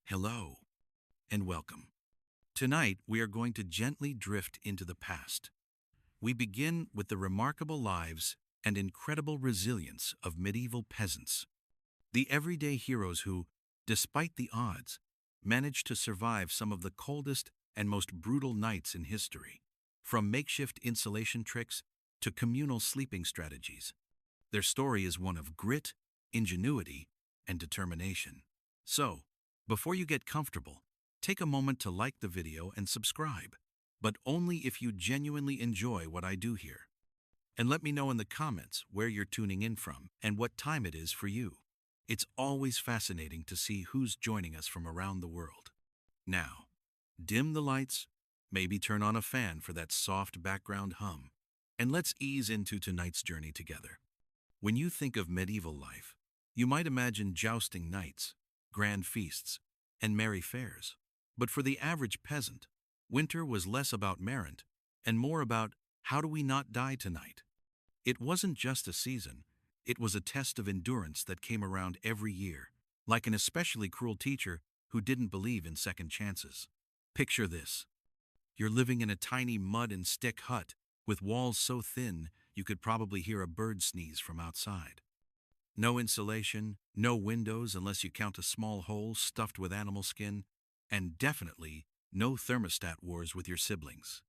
Hello, and welcome. Tonight, we are going to gently drift into the past. We begin with the remarkable lives and incredible resilience of medieval peasants, the everyday heroes who, despite the odds, managed to survive some of the coldest and most brutal nights in history. From makeshift insulation tricks to communal sleeping strategies, their story is one of grit, ingenuity, and determination. So, before you get comfortable, take a moment to like the video and subscribe, but only if you genuinely enjoy what I do here. And let me know in the comments where you're tuning in from and what time it is for you. It's always fascinating to see who's joining us from around the world. Now, dim the lights, maybe turn on a fan for that soft background hum, and let's ease into tonight's journey together. When you think of medieval life, you might imagine jousting knights, grand feasts, and merry fairs. But for the average peasant, winter was less about merriment and more about how do we not die tonight. It wasn't just a season, it was a test of endurance that came around every year, like an especially cruel teacher who didn't believe in second chances. Picture this. You're living in a tiny mud and stick hut with walls so thin you could probably hear a bird sneeze from outside. No insulation, no windows unless you count a small hole stuffed with animal skin, and definitely no thermostat wars with your siblings.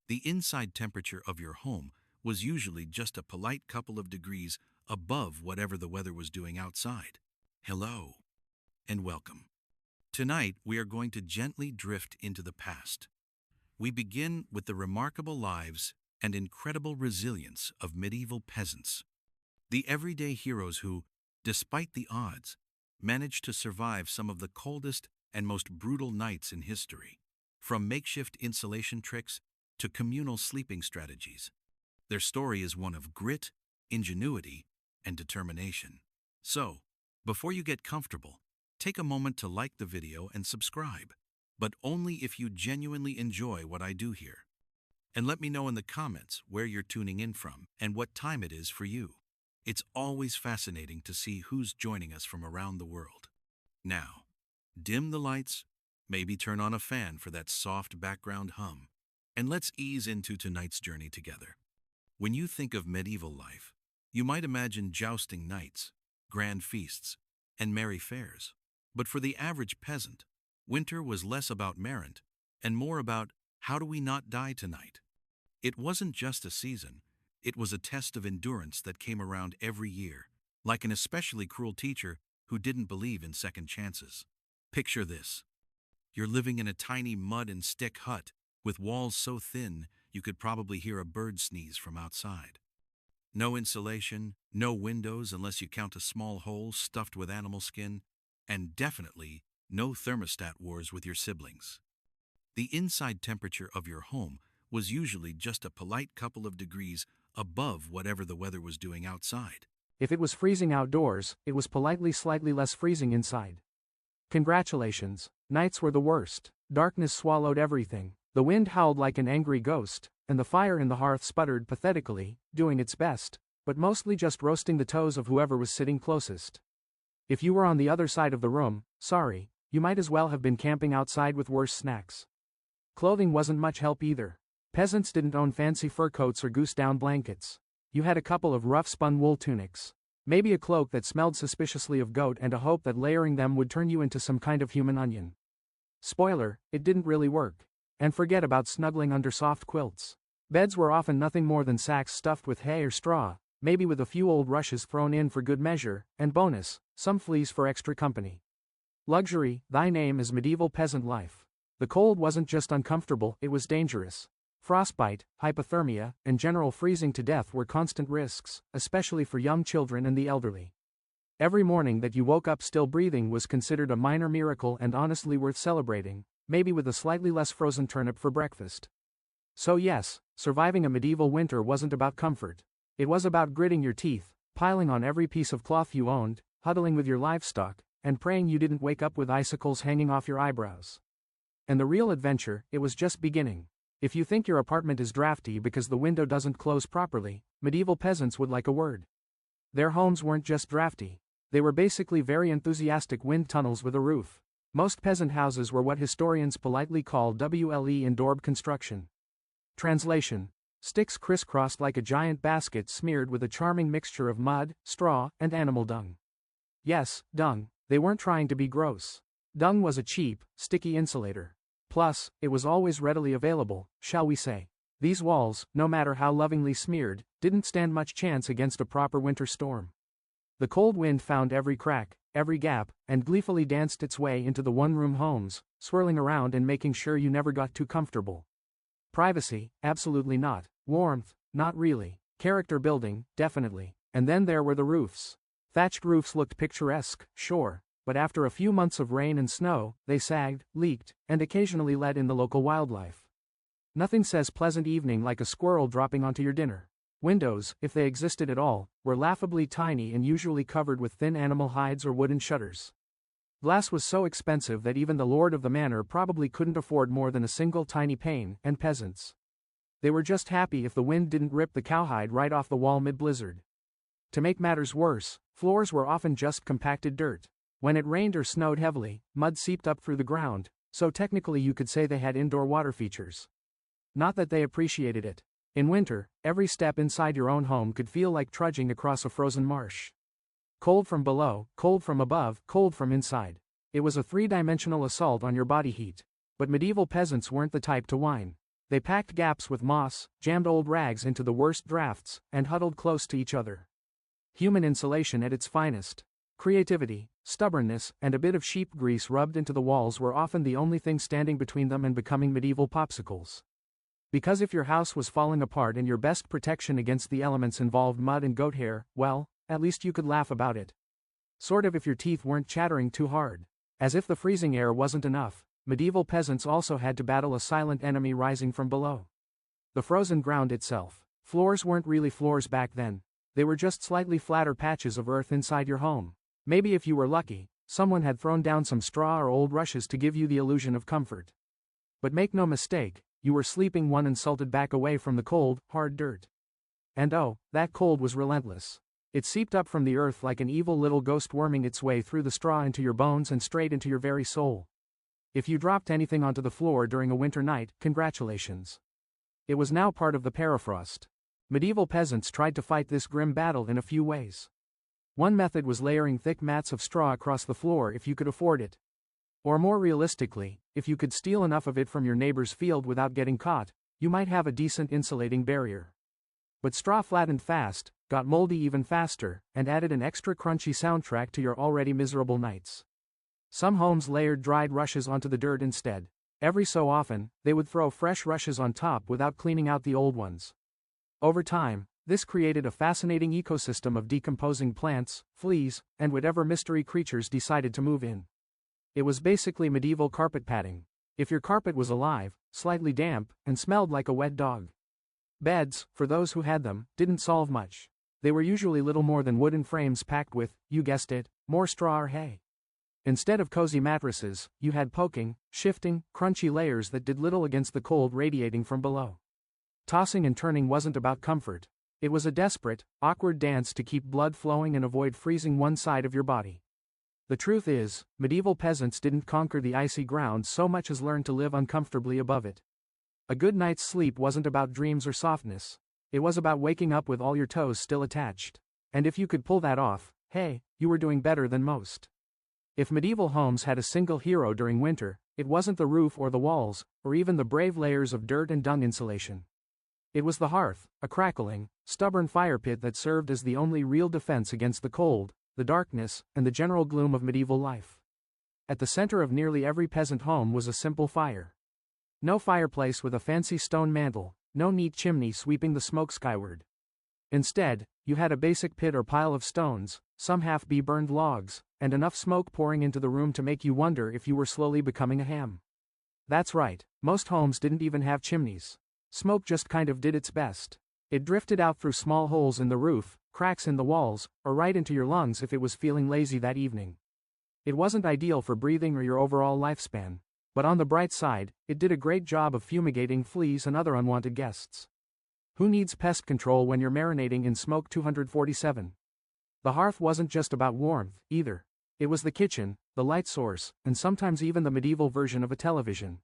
The inside temperature of your home was usually just a polite couple of degrees above whatever the weather was doing outside. Hello, and welcome. Tonight, we are going to gently drift into the past. We begin with the remarkable lives and incredible resilience of medieval peasants, the everyday heroes who, despite the odds, managed to survive some of the coldest and most brutal nights in history. From makeshift insulation tricks to communal sleeping strategies, their story is one of grit, ingenuity, and determination. So, before you get comfortable, take a moment to like the video and subscribe, but only if you genuinely enjoy what I do here. And let me know in the comments where you're tuning in from and what time it is for you. It's always fascinating to see who's joining us from around the world. Now, dim the lights, maybe turn on a fan for that soft background hum, and let's ease into tonight's journey together. When you think of medieval life, you might imagine jousting knights, grand feasts, and merry fairs. But for the average peasant, winter was less about merriment and more about how do we not die tonight. It wasn't just a season, it was a test of endurance that came around every year, like an especially cruel teacher who didn't believe in second chances. Picture this. You're living in a tiny mud and stick hut with walls so thin you could probably hear a bird sneeze from outside. No insulation, no windows unless you count a small hole stuffed with animal skin, and definitely no thermostat wars with your siblings. The inside temperature of your home was usually just a polite couple of degrees above whatever the weather was doing outside. If it was freezing outdoors, it was politely slightly less freezing inside. Congratulations, nights were the worst. Darkness swallowed everything, the wind howled like an angry ghost, and the fire in the hearth sputtered pathetically, doing its best, but mostly just roasting the toes of whoever was sitting closest. If you were on the other side of the room, sorry, you might as well have been camping outside with worse snacks. Clothing wasn't much help either. Peasants didn't own fancy fur coats or goose-down blankets. You had a couple of rough spun wool tunics, maybe a cloak that smelled suspiciously of goat, and a hope that layering them would turn you into some kind of human onion. Spoiler, it didn't really work. And forget about snuggling under soft quilts. Beds were often nothing more than sacks stuffed with hay or straw, maybe with a few old rushes thrown in for good measure, and bonus, some fleas for extra company. Luxury, thy name is medieval peasant life. The cold wasn't just uncomfortable, it was dangerous. Frostbite, hypothermia, and general freezing to death were constant risks, especially for young children and the elderly. Every morning that you woke up still breathing was considered a minor miracle and honestly worth celebrating, maybe with a slightly less frozen turnip for breakfast. So yes, surviving a medieval winter wasn't about comfort. It was about gritting your teeth, piling on every piece of cloth you owned, huddling with your livestock, and praying you didn't wake up with icicles hanging off your eyebrows. And the real adventure, it was just beginning. If you think your apartment is drafty because the window doesn't close properly, medieval peasants would like a word. Their homes weren't just drafty. They were basically very enthusiastic wind tunnels with a roof. Most peasant houses were what historians politely call WLE indoor construction. Translation: sticks crisscrossed like a giant basket smeared with a charming mixture of mud, straw, and animal dung. Yes, dung. They weren't trying to be gross. Dung was a cheap, sticky insulator. Plus, it was always readily available, shall we say. These walls, no matter how lovingly smeared, didn't stand much chance against a proper winter storm. The cold wind found every crack, every gap, and gleefully danced its way into the one-room homes, swirling around and making sure you never got too comfortable. Privacy? Absolutely not. Warmth? Not really. Character building? Definitely. And then there were the roofs. Thatched roofs looked picturesque, sure, but after a few months of rain and snow, they sagged, leaked, and occasionally let in the local wildlife. Nothing says pleasant evening like a squirrel dropping onto your dinner. Windows, if they existed at all, were laughably tiny and usually covered with thin animal hides or wooden shutters. Glass was so expensive that even the lord of the manor probably couldn't afford more than a single tiny pane, and peasants. They were just happy if the wind didn't rip the cowhide right off the wall mid-blizzard. To make matters worse, floors were often just compacted dirt. When it rained or snowed heavily, mud seeped up through the ground, so technically you could say they had indoor water features. Not that they appreciated it. In winter, every step inside your own home could feel like trudging across a frozen marsh. Cold from below, cold from above, cold from inside. It was a three-dimensional assault on your body heat. But medieval peasants weren't the type to whine. They packed gaps with moss, jammed old rags into the worst drafts, and huddled close to each other. Human insulation at its finest. Creativity, stubbornness, and a bit of sheep grease rubbed into the walls were often the only thing standing between them and becoming medieval popsicles. Because if your house was falling apart and your best protection against the elements involved mud and goat hair, well, at least you could laugh about it. Sort of if your teeth weren't chattering too hard. As if the freezing air wasn't enough, medieval peasants also had to battle a silent enemy rising from below. The frozen ground itself. Floors weren't really floors back then. They were just slightly flatter patches of earth inside your home. Maybe if you were lucky, someone had thrown down some straw or old rushes to give you the illusion of comfort. But make no mistake, you were sleeping one insulted back away from the cold, hard dirt. And oh, that cold was relentless. It seeped up from the earth like an evil little ghost worming its way through the straw into your bones and straight into your very soul. If you dropped anything onto the floor during a winter night, congratulations. It was now part of the permafrost. Medieval peasants tried to fight this grim battle in a few ways. One method was layering thick mats of straw across the floor if you could afford it. Or more realistically, if you could steal enough of it from your neighbor's field without getting caught, you might have a decent insulating barrier. But straw flattened fast, got moldy even faster, and added an extra crunchy soundtrack to your already miserable nights. Some homes layered dried rushes onto the dirt instead. Every so often, they would throw fresh rushes on top without cleaning out the old ones. Over time, this created a fascinating ecosystem of decomposing plants, fleas, and whatever mystery creatures decided to move in. It was basically medieval carpet padding. If your carpet was alive, slightly damp, and smelled like a wet dog. Beds, for those who had them, didn't solve much. They were usually little more than wooden frames packed with, you guessed it, more straw or hay. Instead of cozy mattresses, you had poking, shifting, crunchy layers that did little against the cold radiating from below. Tossing and turning wasn't about comfort. It was a desperate, awkward dance to keep blood flowing and avoid freezing one side of your body. The truth is, medieval peasants didn't conquer the icy ground so much as learn to live uncomfortably above it. A good night's sleep wasn't about dreams or softness. It was about waking up with all your toes still attached. And if you could pull that off, hey, you were doing better than most. If medieval homes had a single hero during winter, it wasn't the roof or the walls, or even the brave layers of dirt and dung insulation. It was the hearth, a crackling, stubborn fire pit that served as the only real defense against the cold, the darkness, and the general gloom of medieval life. At the center of nearly every peasant home was a simple fire. No fireplace with a fancy stone mantel, no neat chimney sweeping the smoke skyward. Instead, you had a basic pit or pile of stones, some half-burned logs, and enough smoke pouring into the room to make you wonder if you were slowly becoming a ham. That's right, most homes didn't even have chimneys. Smoke just kind of did its best. It drifted out through small holes in the roof, cracks in the walls, or right into your lungs if it was feeling lazy that evening. It wasn't ideal for breathing or your overall lifespan. But on the bright side, it did a great job of fumigating fleas and other unwanted guests. Who needs pest control when you're marinating in smoke 247? The hearth wasn't just about warmth, either. It was the kitchen, the light source, and sometimes even the medieval version of a television.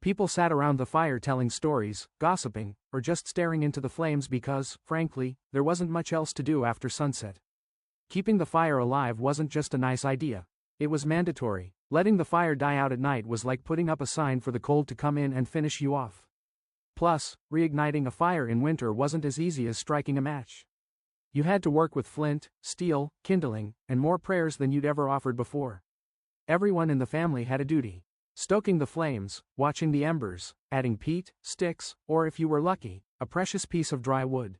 People sat around the fire telling stories, gossiping, or just staring into the flames because, frankly, there wasn't much else to do after sunset. Keeping the fire alive wasn't just a nice idea. It was mandatory. Letting the fire die out at night was like putting up a sign for the cold to come in and finish you off. Plus, reigniting a fire in winter wasn't as easy as striking a match. You had to work with flint, steel, kindling, and more prayers than you'd ever offered before. Everyone in the family had a duty. Stoking the flames, watching the embers, adding peat, sticks, or if you were lucky, a precious piece of dry wood.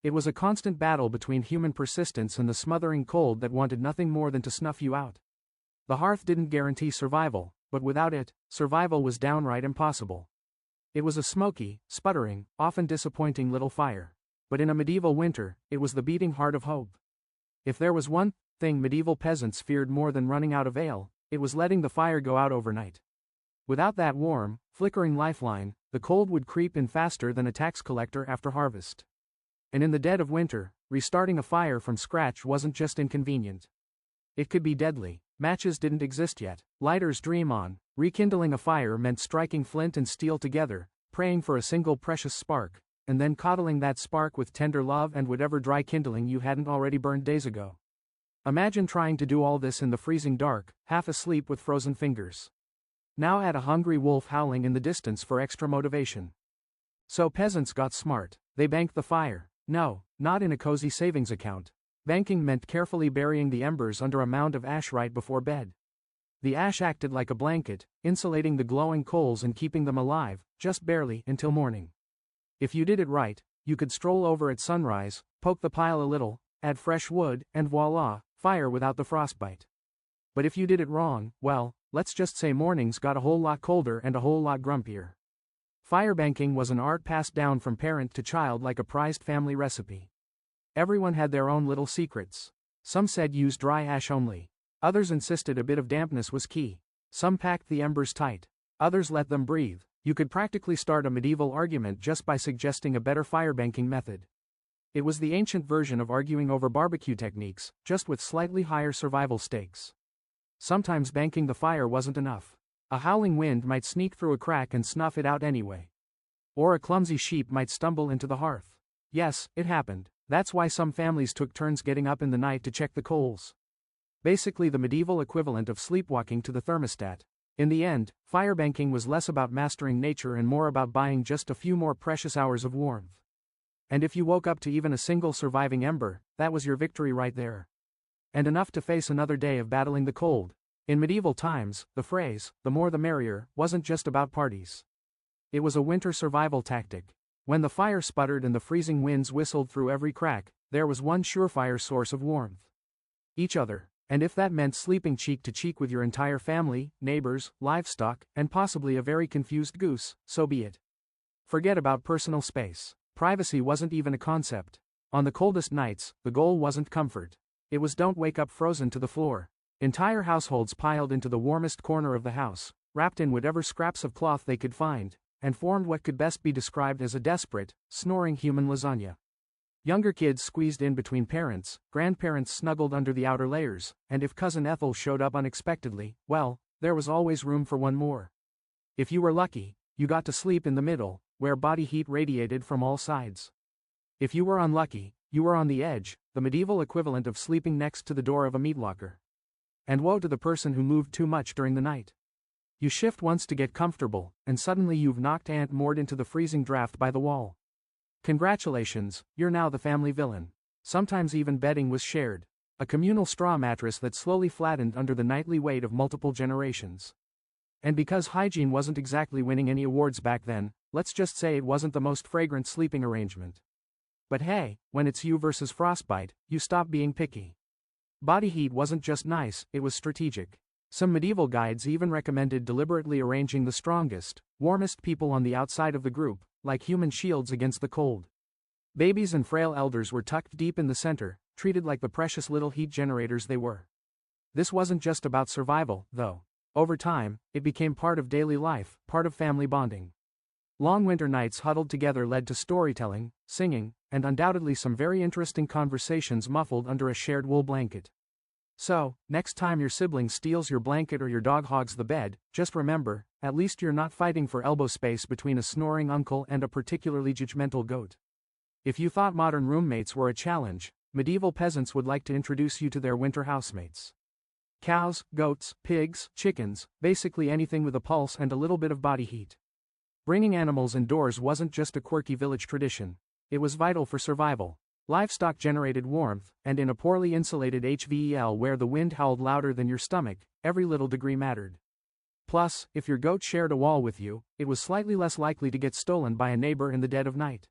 It was a constant battle between human persistence and the smothering cold that wanted nothing more than to snuff you out. The hearth didn't guarantee survival, but without it, survival was downright impossible. It was a smoky, sputtering, often disappointing little fire. But in a medieval winter, it was the beating heart of hope. If there was one thing medieval peasants feared more than running out of ale, it was letting the fire go out overnight. Without that warm, flickering lifeline, the cold would creep in faster than a tax collector after harvest. And in the dead of winter, restarting a fire from scratch wasn't just inconvenient. It could be deadly. Matches didn't exist yet. Lighters dream on. Rekindling a fire meant striking flint and steel together, praying for a single precious spark, and then coddling that spark with tender love and whatever dry kindling you hadn't already burned days ago. Imagine trying to do all this in the freezing dark, half asleep with frozen fingers. Now add a hungry wolf howling in the distance for extra motivation. So peasants got smart. They banked the fire. No, not in a cozy savings account. Banking meant carefully burying the embers under a mound of ash right before bed. The ash acted like a blanket, insulating the glowing coals and keeping them alive, just barely, until morning. If you did it right, you could stroll over at sunrise, poke the pile a little, add fresh wood, and voila, fire without the frostbite. But if you did it wrong, well, let's just say mornings got a whole lot colder and a whole lot grumpier. Firebanking was an art passed down from parent to child like a prized family recipe. Everyone had their own little secrets. Some said use dry ash only. Others insisted a bit of dampness was key. Some packed the embers tight. Others let them breathe. You could practically start a medieval argument just by suggesting a better firebanking method. It was the ancient version of arguing over barbecue techniques, just with slightly higher survival stakes. Sometimes banking the fire wasn't enough. A howling wind might sneak through a crack and snuff it out anyway. Or a clumsy sheep might stumble into the hearth. Yes, it happened. That's why some families took turns getting up in the night to check the coals. Basically the medieval equivalent of sleepwalking to the thermostat. In the end, firebanking was less about mastering nature and more about buying just a few more precious hours of warmth. And if you woke up to even a single surviving ember, that was your victory right there. And enough to face another day of battling the cold. In medieval times, the phrase, "the more the merrier," wasn't just about parties. It was a winter survival tactic. When the fire sputtered and the freezing winds whistled through every crack, there was one surefire source of warmth. Each other. And if that meant sleeping cheek to cheek with your entire family, neighbors, livestock, and possibly a very confused goose, so be it. Forget about personal space. Privacy wasn't even a concept. On the coldest nights, the goal wasn't comfort. It was don't wake up frozen to the floor. Entire households piled into the warmest corner of the house, wrapped in whatever scraps of cloth they could find, and formed what could best be described as a desperate, snoring human lasagna. Younger kids squeezed in between parents, grandparents snuggled under the outer layers, and if Cousin Ethel showed up unexpectedly, well, there was always room for one more. If you were lucky, you got to sleep in the middle, where body heat radiated from all sides. If you were unlucky, you were on the edge, the medieval equivalent of sleeping next to the door of a meat locker. And woe to the person who moved too much during the night. You shift once to get comfortable, and suddenly you've knocked Aunt Maud into the freezing draft by the wall. Congratulations, you're now the family villain. Sometimes even bedding was shared. A communal straw mattress that slowly flattened under the nightly weight of multiple generations. And because hygiene wasn't exactly winning any awards back then, let's just say it wasn't the most fragrant sleeping arrangement. But hey, when it's you versus frostbite, you stop being picky. Body heat wasn't just nice, it was strategic. Some medieval guides even recommended deliberately arranging the strongest, warmest people on the outside of the group, like human shields against the cold. Babies and frail elders were tucked deep in the center, treated like the precious little heat generators they were. This wasn't just about survival, though. Over time, it became part of daily life, part of family bonding. Long winter nights huddled together led to storytelling, singing, and undoubtedly some very interesting conversations muffled under a shared wool blanket. So, next time your sibling steals your blanket or your dog hogs the bed, just remember, at least you're not fighting for elbow space between a snoring uncle and a particularly judgmental goat. If you thought modern roommates were a challenge, medieval peasants would like to introduce you to their winter housemates. Cows, goats, pigs, chickens, basically anything with a pulse and a little bit of body heat. Bringing animals indoors wasn't just a quirky village tradition. It was vital for survival. Livestock generated warmth, and in a poorly insulated HVEL where the wind howled louder than your stomach, every little degree mattered. Plus, if your goat shared a wall with you, it was slightly less likely to get stolen by a neighbor in the dead of night.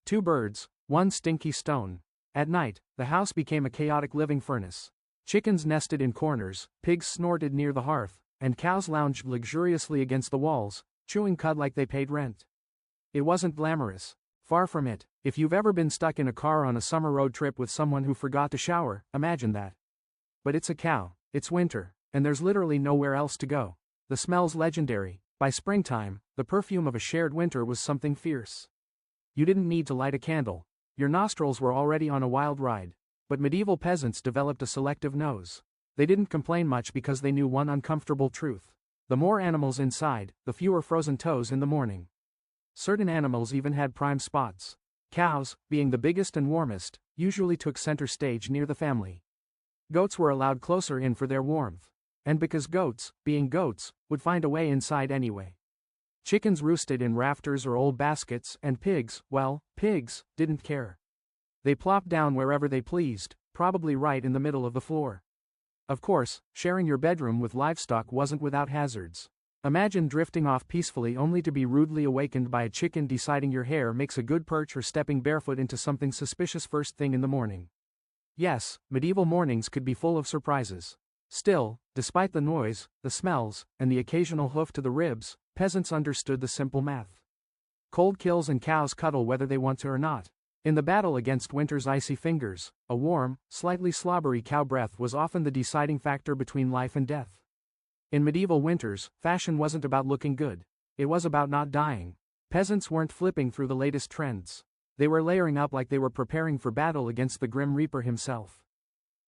2 birds, 1 stinky stone. At night, the house became a chaotic living furnace. Chickens nested in corners, pigs snorted near the hearth, and cows lounged luxuriously against the walls, chewing cud like they paid rent. It wasn't glamorous. Far from it. If you've ever been stuck in a car on a summer road trip with someone who forgot to shower, imagine that. But it's a cow, it's winter, and there's literally nowhere else to go. The smell's legendary. By springtime, the perfume of a shared winter was something fierce. You didn't need to light a candle. Your nostrils were already on a wild ride. But medieval peasants developed a selective nose. They didn't complain much because they knew one uncomfortable truth. The more animals inside, the fewer frozen toes in the morning. Certain animals even had prime spots. Cows, being the biggest and warmest, usually took center stage near the family. Goats were allowed closer in for their warmth. And because goats, being goats, would find a way inside anyway. Chickens roosted in rafters or old baskets, and pigs, well, pigs, didn't care. They plopped down wherever they pleased, probably right in the middle of the floor. Of course, sharing your bedroom with livestock wasn't without hazards. Imagine drifting off peacefully only to be rudely awakened by a chicken deciding your hair makes a good perch or stepping barefoot into something suspicious first thing in the morning. Yes, medieval mornings could be full of surprises. Still, despite the noise, the smells, and the occasional hoof to the ribs, peasants understood the simple math. Cold kills and cows cuddle whether they want to or not. In the battle against winter's icy fingers, a warm, slightly slobbery cow breath was often the deciding factor between life and death. In medieval winters, fashion wasn't about looking good. It was about not dying. Peasants weren't flipping through the latest trends. They were layering up like they were preparing for battle against the Grim Reaper himself.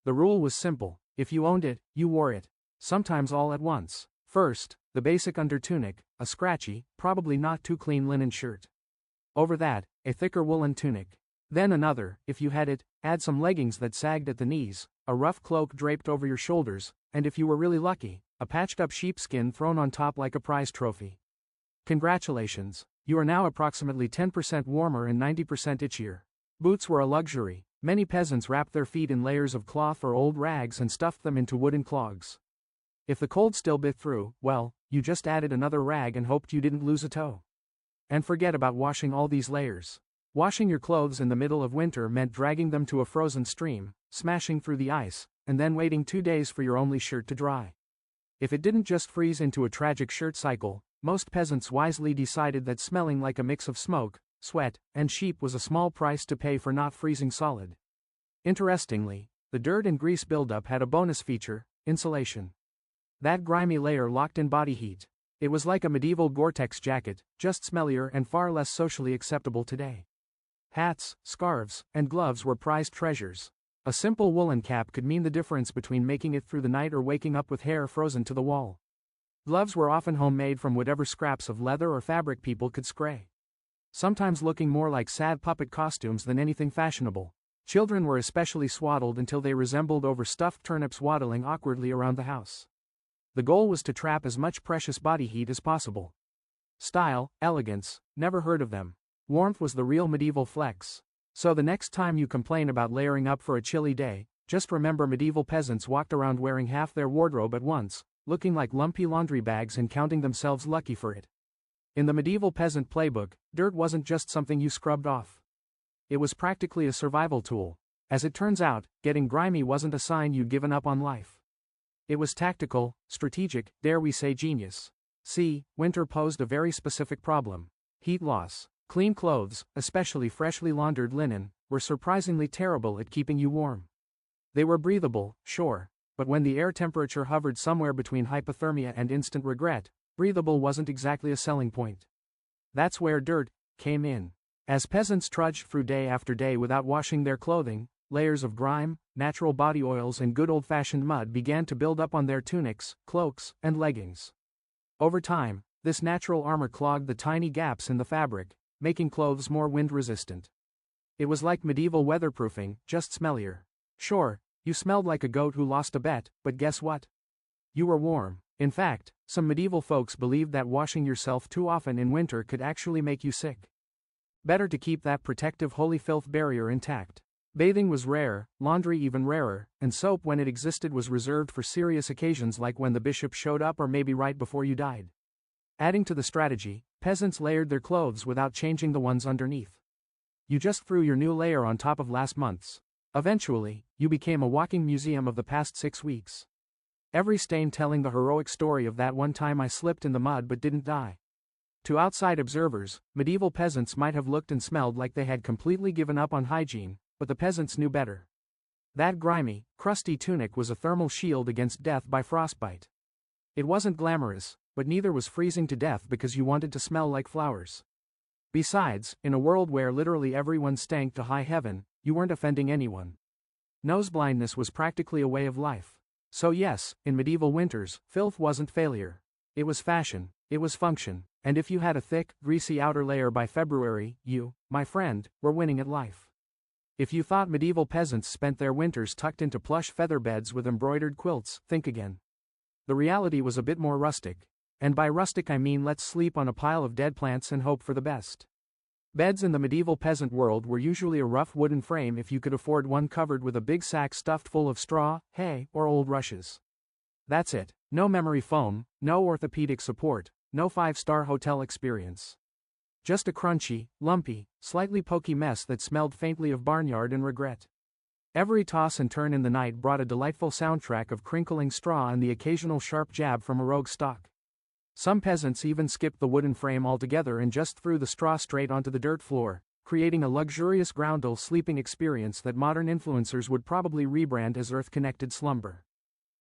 The rule was simple. If you owned it, you wore it. Sometimes all at once. First, the basic undertunic, a scratchy, probably not too clean linen shirt. Over that, a thicker woolen tunic. Then another, if you had it, add some leggings that sagged at the knees, a rough cloak draped over your shoulders, and if you were really lucky, a patched-up sheepskin thrown on top like a prize trophy. Congratulations, you are now approximately 10% warmer and 90% itchier. Boots were a luxury. Many peasants wrapped their feet in layers of cloth or old rags and stuffed them into wooden clogs. If the cold still bit through, well, you just added another rag and hoped you didn't lose a toe. And forget about washing all these layers. Washing your clothes in the middle of winter meant dragging them to a frozen stream, smashing through the ice, and then waiting 2 days for your only shirt to dry. If it didn't just freeze into a tragic shirt cycle, most peasants wisely decided that smelling like a mix of smoke, sweat, and sheep was a small price to pay for not freezing solid. Interestingly, the dirt and grease buildup had a bonus feature, insulation. That grimy layer locked in body heat. It was like a medieval Gore-Tex jacket, just smellier and far less socially acceptable today. Hats, scarves, and gloves were prized treasures. A simple woolen cap could mean the difference between making it through the night or waking up with hair frozen to the wall. Gloves were often homemade from whatever scraps of leather or fabric people could scrape. Sometimes looking more like sad puppet costumes than anything fashionable. Children were especially swaddled until they resembled overstuffed turnips waddling awkwardly around the house. The goal was to trap as much precious body heat as possible. Style, elegance, never heard of them. Warmth was the real medieval flex. So the next time you complain about layering up for a chilly day, just remember medieval peasants walked around wearing half their wardrobe at once, looking like lumpy laundry bags and counting themselves lucky for it. In the medieval peasant playbook, dirt wasn't just something you scrubbed off. It was practically a survival tool. As it turns out, getting grimy wasn't a sign you'd given up on life. It was tactical, strategic, dare we say genius. See, winter posed a very specific problem. Heat loss. Clean clothes, especially freshly laundered linen, were surprisingly terrible at keeping you warm. They were breathable, sure, but when the air temperature hovered somewhere between hypothermia and instant regret, breathable wasn't exactly a selling point. That's where dirt came in. As peasants trudged through day after day without washing their clothing, layers of grime, natural body oils and good old-fashioned mud began to build up on their tunics, cloaks, and leggings. Over time, this natural armor clogged the tiny gaps in the fabric, making clothes more wind-resistant. It was like medieval weatherproofing, just smellier. Sure, you smelled like a goat who lost a bet, but guess what? You were warm. In fact, some medieval folks believed that washing yourself too often in winter could actually make you sick. Better to keep that protective holy filth barrier intact. Bathing was rare, laundry even rarer, and soap when it existed was reserved for serious occasions like when the bishop showed up or maybe right before you died. Adding to the strategy, peasants layered their clothes without changing the ones underneath. You just threw your new layer on top of last month's. Eventually, you became a walking museum of the past 6 weeks. Every stain telling the heroic story of that one time I slipped in the mud but didn't die. To outside observers, medieval peasants might have looked and smelled like they had completely given up on hygiene, but the peasants knew better. That grimy, crusty tunic was a thermal shield against death by frostbite. It wasn't glamorous, but neither was freezing to death because you wanted to smell like flowers. Besides, in a world where literally everyone stank to high heaven, you weren't offending anyone. Nose blindness was practically a way of life. So yes, in medieval winters, filth wasn't failure. It was fashion, it was function, and if you had a thick, greasy outer layer by February, you, my friend, were winning at life. If you thought medieval peasants spent their winters tucked into plush feather beds with embroidered quilts, think again. The reality was a bit more rustic. And by rustic I mean let's sleep on a pile of dead plants and hope for the best. Beds in the medieval peasant world were usually a rough wooden frame if you could afford one covered with a big sack stuffed full of straw, hay, or old rushes. That's it. No memory foam, no orthopedic support, no 5-star hotel experience. Just a crunchy, lumpy, slightly pokey mess that smelled faintly of barnyard and regret. Every toss and turn in the night brought a delightful soundtrack of crinkling straw and the occasional sharp jab from a rogue stalk. Some peasants even skipped the wooden frame altogether and just threw the straw straight onto the dirt floor, creating a luxurious groundal sleeping experience that modern influencers would probably rebrand as earth-connected slumber.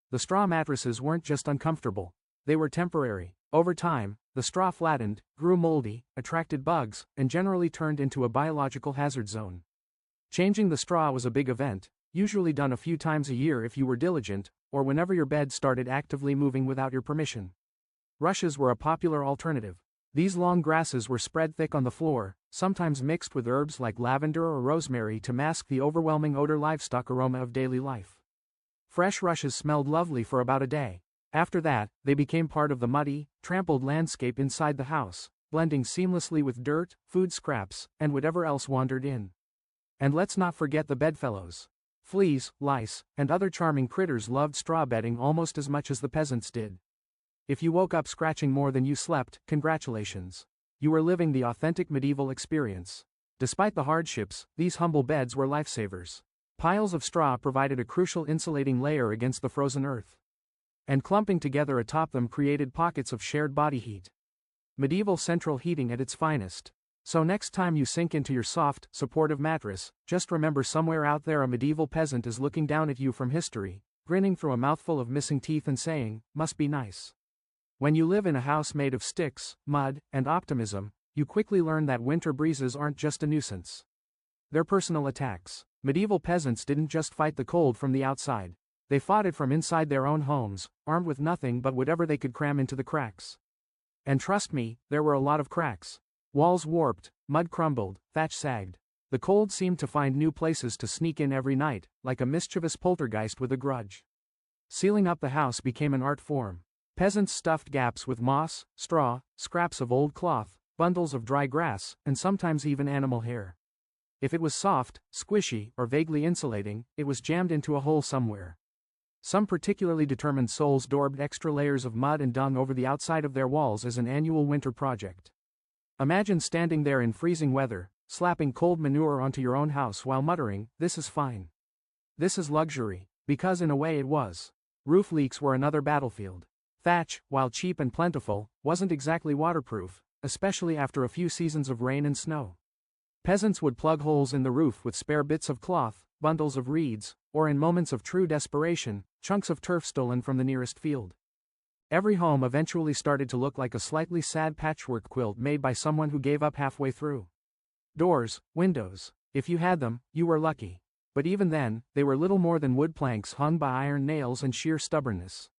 The straw mattresses weren't just uncomfortable, they were temporary. Over time, the straw flattened, grew moldy, attracted bugs, and generally turned into a biological hazard zone. Changing the straw was a big event, usually done a few times a year if you were diligent, or whenever your bed started actively moving without your permission. Rushes were a popular alternative. These long grasses were spread thick on the floor, sometimes mixed with herbs like lavender or rosemary to mask the overwhelming odor livestock aroma of daily life. Fresh rushes smelled lovely for about a day. After that, they became part of the muddy, trampled landscape inside the house, blending seamlessly with dirt, food scraps, and whatever else wandered in. And let's not forget the bedfellows. Fleas, lice, and other charming critters loved straw bedding almost as much as the peasants did. If you woke up scratching more than you slept, congratulations. You were living the authentic medieval experience. Despite the hardships, these humble beds were lifesavers. Piles of straw provided a crucial insulating layer against the frozen earth. And clumping together atop them created pockets of shared body heat. Medieval central heating at its finest. So next time you sink into your soft, supportive mattress, just remember somewhere out there a medieval peasant is looking down at you from history, grinning through a mouthful of missing teeth and saying, "Must be nice." When you live in a house made of sticks, mud, and optimism, you quickly learn that winter breezes aren't just a nuisance. They're personal attacks. Medieval peasants didn't just fight the cold from the outside. They fought it from inside their own homes, armed with nothing but whatever they could cram into the cracks. And trust me, there were a lot of cracks. Walls warped, mud crumbled, thatch sagged. The cold seemed to find new places to sneak in every night, like a mischievous poltergeist with a grudge. Sealing up the house became an art form. Peasants stuffed gaps with moss, straw, scraps of old cloth, bundles of dry grass, and sometimes even animal hair. If it was soft, squishy, or vaguely insulating, it was jammed into a hole somewhere. Some particularly determined souls daubed extra layers of mud and dung over the outside of their walls as an annual winter project. Imagine standing there in freezing weather, slapping cold manure onto your own house while muttering, "This is fine. This is luxury," because in a way it was. Roof leaks were another battlefield. Thatch, while cheap and plentiful, wasn't exactly waterproof, especially after a few seasons of rain and snow. Peasants would plug holes in the roof with spare bits of cloth, bundles of reeds, or in moments of true desperation, chunks of turf stolen from the nearest field. Every home eventually started to look like a slightly sad patchwork quilt made by someone who gave up halfway through. Doors, windows. If you had them, you were lucky. But even then, they were little more than wood planks hung by iron nails and sheer stubbornness.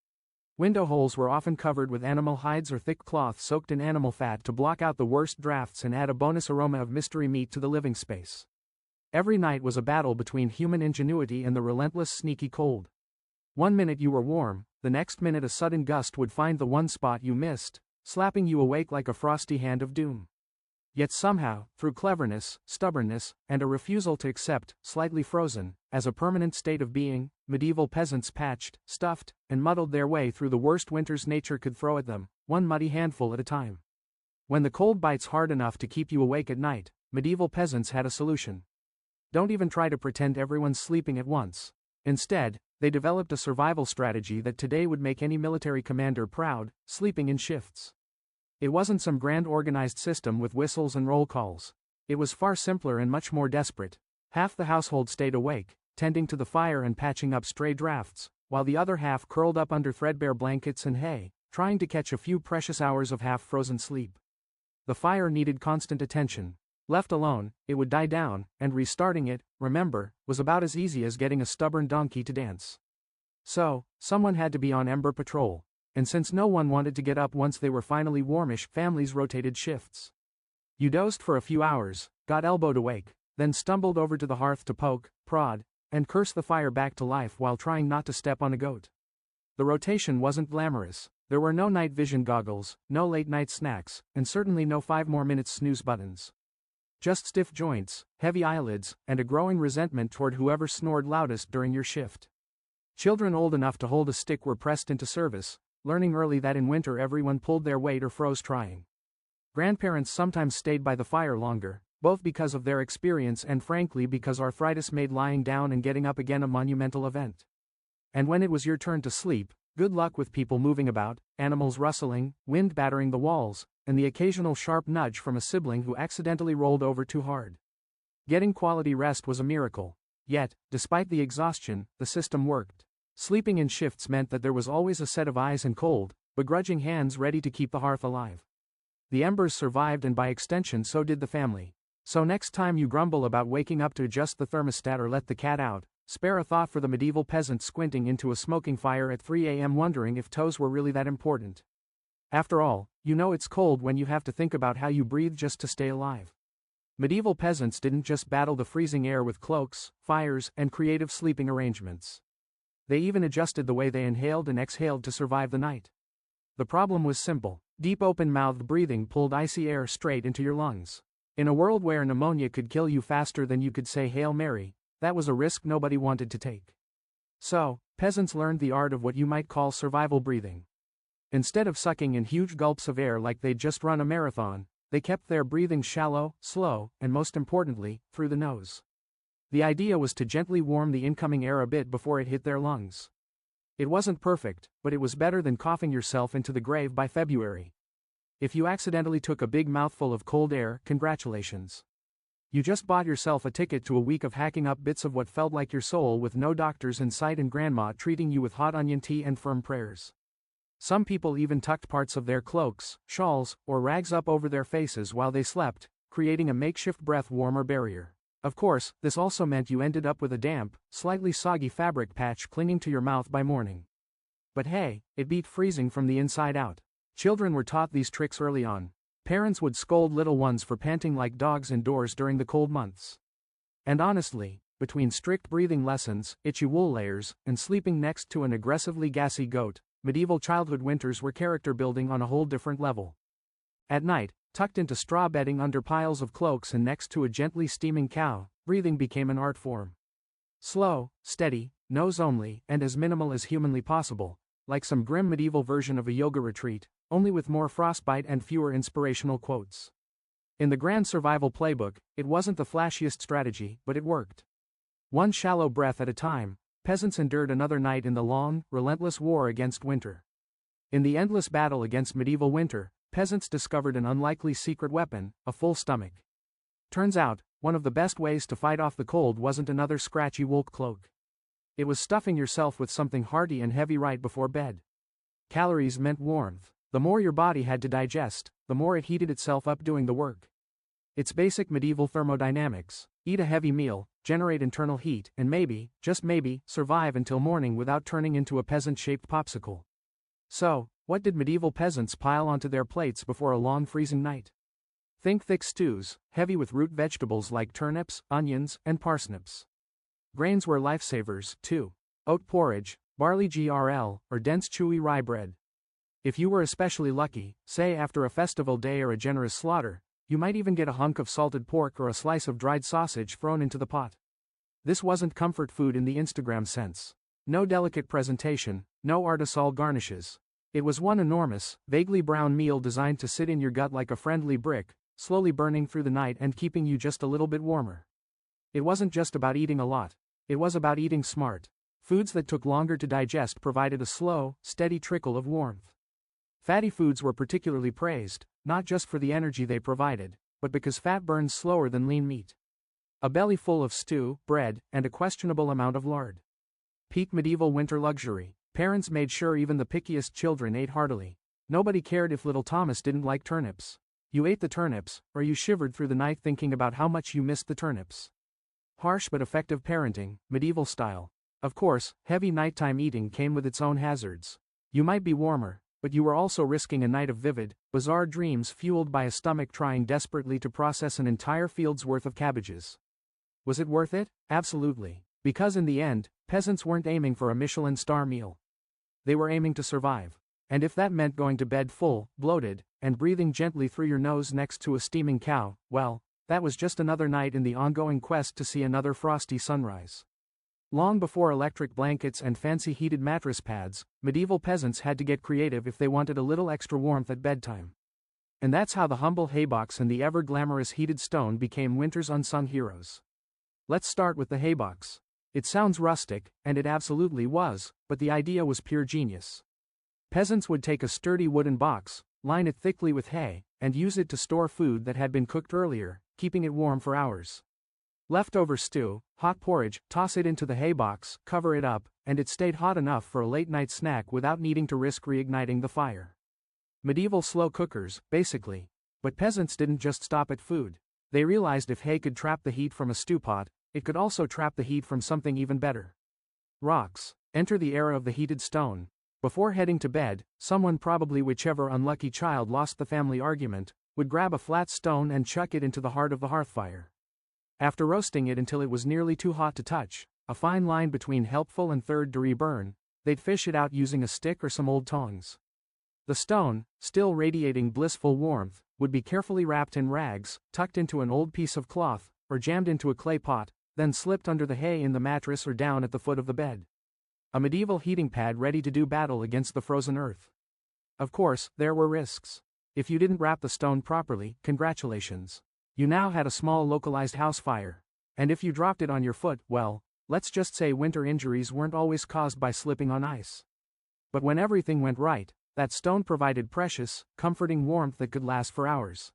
Window holes were often covered with animal hides or thick cloth soaked in animal fat to block out the worst drafts and add a bonus aroma of mystery meat to the living space. Every night was a battle between human ingenuity and the relentless sneaky cold. One minute you were warm, the next minute a sudden gust would find the one spot you missed, slapping you awake like a frosty hand of doom. Yet somehow, through cleverness, stubbornness, and a refusal to accept, slightly frozen, as a permanent state of being, medieval peasants patched, stuffed, and muddled their way through the worst winters nature could throw at them, one muddy handful at a time. When the cold bites hard enough to keep you awake at night, medieval peasants had a solution. Don't even try to pretend everyone's sleeping at once. Instead, they developed a survival strategy that today would make any military commander proud: sleeping in shifts. It wasn't some grand organized system with whistles and roll calls. It was far simpler and much more desperate. Half the household stayed awake, tending to the fire and patching up stray drafts, while the other half curled up under threadbare blankets and hay, trying to catch a few precious hours of half-frozen sleep. The fire needed constant attention. Left alone, it would die down, and restarting it, remember, was about as easy as getting a stubborn donkey to dance. So, someone had to be on ember patrol. And since no one wanted to get up once they were finally warmish, families rotated shifts. You dozed for a few hours, got elbowed awake, then stumbled over to the hearth to poke, prod, and curse the fire back to life while trying not to step on a goat. The rotation wasn't glamorous. There were no night vision goggles, no late-night snacks, and certainly no 5 more minutes snooze buttons. Just stiff joints, heavy eyelids, and a growing resentment toward whoever snored loudest during your shift. Children old enough to hold a stick were pressed into service, learning early that in winter everyone pulled their weight or froze trying. Grandparents sometimes stayed by the fire longer, both because of their experience and frankly because arthritis made lying down and getting up again a monumental event. And when it was your turn to sleep, good luck with people moving about, animals rustling, wind battering the walls, and the occasional sharp nudge from a sibling who accidentally rolled over too hard. Getting quality rest was a miracle. Yet, despite the exhaustion, the system worked. Sleeping in shifts meant that there was always a set of eyes and cold, begrudging hands ready to keep the hearth alive. The embers survived, and by extension so did the family. So next time you grumble about waking up to adjust the thermostat or let the cat out, spare a thought for the medieval peasant squinting into a smoking fire at 3 a.m. wondering if toes were really that important. After all, you know it's cold when you have to think about how you breathe just to stay alive. Medieval peasants didn't just battle the freezing air with cloaks, fires, and creative sleeping arrangements. They even adjusted the way they inhaled and exhaled to survive the night. The problem was simple: deep open-mouthed breathing pulled icy air straight into your lungs. In a world where pneumonia could kill you faster than you could say Hail Mary, that was a risk nobody wanted to take. So, peasants learned the art of what you might call survival breathing. Instead of sucking in huge gulps of air like they'd just run a marathon, they kept their breathing shallow, slow, and most importantly, through the nose. The idea was to gently warm the incoming air a bit before it hit their lungs. It wasn't perfect, but it was better than coughing yourself into the grave by February. If you accidentally took a big mouthful of cold air, congratulations. You just bought yourself a ticket to a week of hacking up bits of what felt like your soul with no doctors in sight and grandma treating you with hot onion tea and firm prayers. Some people even tucked parts of their cloaks, shawls, or rags up over their faces while they slept, creating a makeshift breath warmer barrier. Of course, this also meant you ended up with a damp, slightly soggy fabric patch clinging to your mouth by morning. But hey, it beat freezing from the inside out. Children were taught these tricks early on. Parents would scold little ones for panting like dogs indoors during the cold months. And honestly, between strict breathing lessons, itchy wool layers, and sleeping next to an aggressively gassy goat, medieval childhood winters were character building on a whole different level. At night, tucked into straw bedding under piles of cloaks and next to a gently steaming cow, breathing became an art form. Slow, steady, nose only, and as minimal as humanly possible, like some grim medieval version of a yoga retreat, only with more frostbite and fewer inspirational quotes. In the grand survival playbook, it wasn't the flashiest strategy, but it worked. One shallow breath at a time, peasants endured another night in the long, relentless war against winter. In the endless battle against medieval winter, peasants discovered an unlikely secret weapon: a full stomach. Turns out, one of the best ways to fight off the cold wasn't another scratchy wool cloak. It was stuffing yourself with something hearty and heavy right before bed. Calories meant warmth. The more your body had to digest, the more it heated itself up doing the work. It's basic medieval thermodynamics. Eat a heavy meal, generate internal heat, and maybe, just maybe, survive until morning without turning into a peasant-shaped popsicle. So, what did medieval peasants pile onto their plates before a long freezing night? Think thick stews, heavy with root vegetables like turnips, onions, and parsnips. Grains were lifesavers, too. Oat porridge, barley grl, or dense chewy rye bread. If you were especially lucky, say after a festival day or a generous slaughter, you might even get a hunk of salted pork or a slice of dried sausage thrown into the pot. This wasn't comfort food in the Instagram sense. No delicate presentation, no artisal garnishes. It was one enormous, vaguely brown meal designed to sit in your gut like a friendly brick, slowly burning through the night and keeping you just a little bit warmer. It wasn't just about eating a lot. It was about eating smart. Foods that took longer to digest provided a slow, steady trickle of warmth. Fatty foods were particularly praised, not just for the energy they provided, but because fat burns slower than lean meat. A belly full of stew, bread, and a questionable amount of lard. Peak medieval winter luxury. Parents made sure even the pickiest children ate heartily. Nobody cared if little Thomas didn't like turnips. You ate the turnips, or you shivered through the night thinking about how much you missed the turnips. Harsh but effective parenting, medieval style. Of course, heavy nighttime eating came with its own hazards. You might be warmer, but you were also risking a night of vivid, bizarre dreams fueled by a stomach trying desperately to process an entire field's worth of cabbages. Was it worth it? Absolutely. Because in the end, peasants weren't aiming for a Michelin star meal. They were aiming to survive. And if that meant going to bed full, bloated, and breathing gently through your nose next to a steaming cow, well, that was just another night in the ongoing quest to see another frosty sunrise. Long before electric blankets and fancy heated mattress pads, medieval peasants had to get creative if they wanted a little extra warmth at bedtime. And that's how the humble haybox and the ever-glamorous heated stone became winter's unsung heroes. Let's start with the haybox. It sounds rustic, and it absolutely was, but the idea was pure genius. Peasants would take a sturdy wooden box, line it thickly with hay, and use it to store food that had been cooked earlier, keeping it warm for hours. Leftover stew, hot porridge, toss it into the haybox, cover it up, and it stayed hot enough for a late-night snack without needing to risk reigniting the fire. Medieval slow cookers, basically. But peasants didn't just stop at food. They realized if hay could trap the heat from a stew pot, it could also trap the heat from something even better. Rocks. Enter the era of the heated stone. Before heading to bed, someone, probably whichever unlucky child lost the family argument, would grab a flat stone and chuck it into the heart of the hearthfire. After roasting it until it was nearly too hot to touch, a fine line between helpful and third-degree burn, they'd fish it out using a stick or some old tongs. The stone, still radiating blissful warmth, would be carefully wrapped in rags, tucked into an old piece of cloth, or jammed into a clay pot, then slipped under the hay in the mattress or down at the foot of the bed. A medieval heating pad ready to do battle against the frozen earth. Of course, there were risks. If you didn't wrap the stone properly, congratulations. You now had a small localized house fire. And if you dropped it on your foot, well, let's just say winter injuries weren't always caused by slipping on ice. But when everything went right, that stone provided precious, comforting warmth that could last for hours.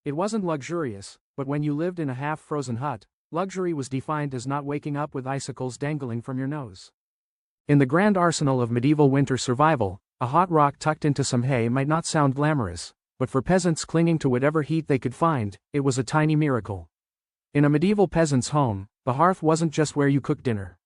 It wasn't luxurious, but when you lived in a half-frozen hut, luxury was defined as not waking up with icicles dangling from your nose. In the grand arsenal of medieval winter survival, a hot rock tucked into some hay might not sound glamorous, but for peasants clinging to whatever heat they could find, it was a tiny miracle. In a medieval peasant's home, the hearth wasn't just where you cooked dinner.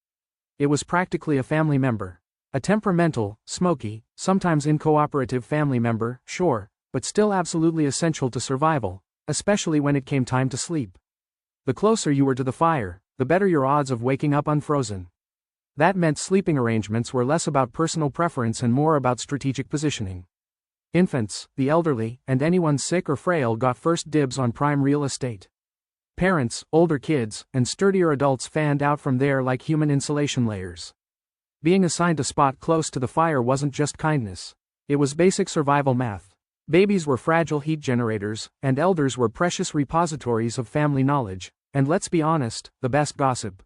It was practically a family member. A temperamental, smoky, sometimes incooperative family member, sure, but still absolutely essential to survival, especially when it came time to sleep. The closer you were to the fire, the better your odds of waking up unfrozen. That meant sleeping arrangements were less about personal preference and more about strategic positioning. Infants, the elderly, and anyone sick or frail got first dibs on prime real estate. Parents, older kids, and sturdier adults fanned out from there like human insulation layers. Being assigned a spot close to the fire wasn't just kindness. It was basic survival math. Babies were fragile heat generators, and elders were precious repositories of family knowledge, and let's be honest, the best gossip.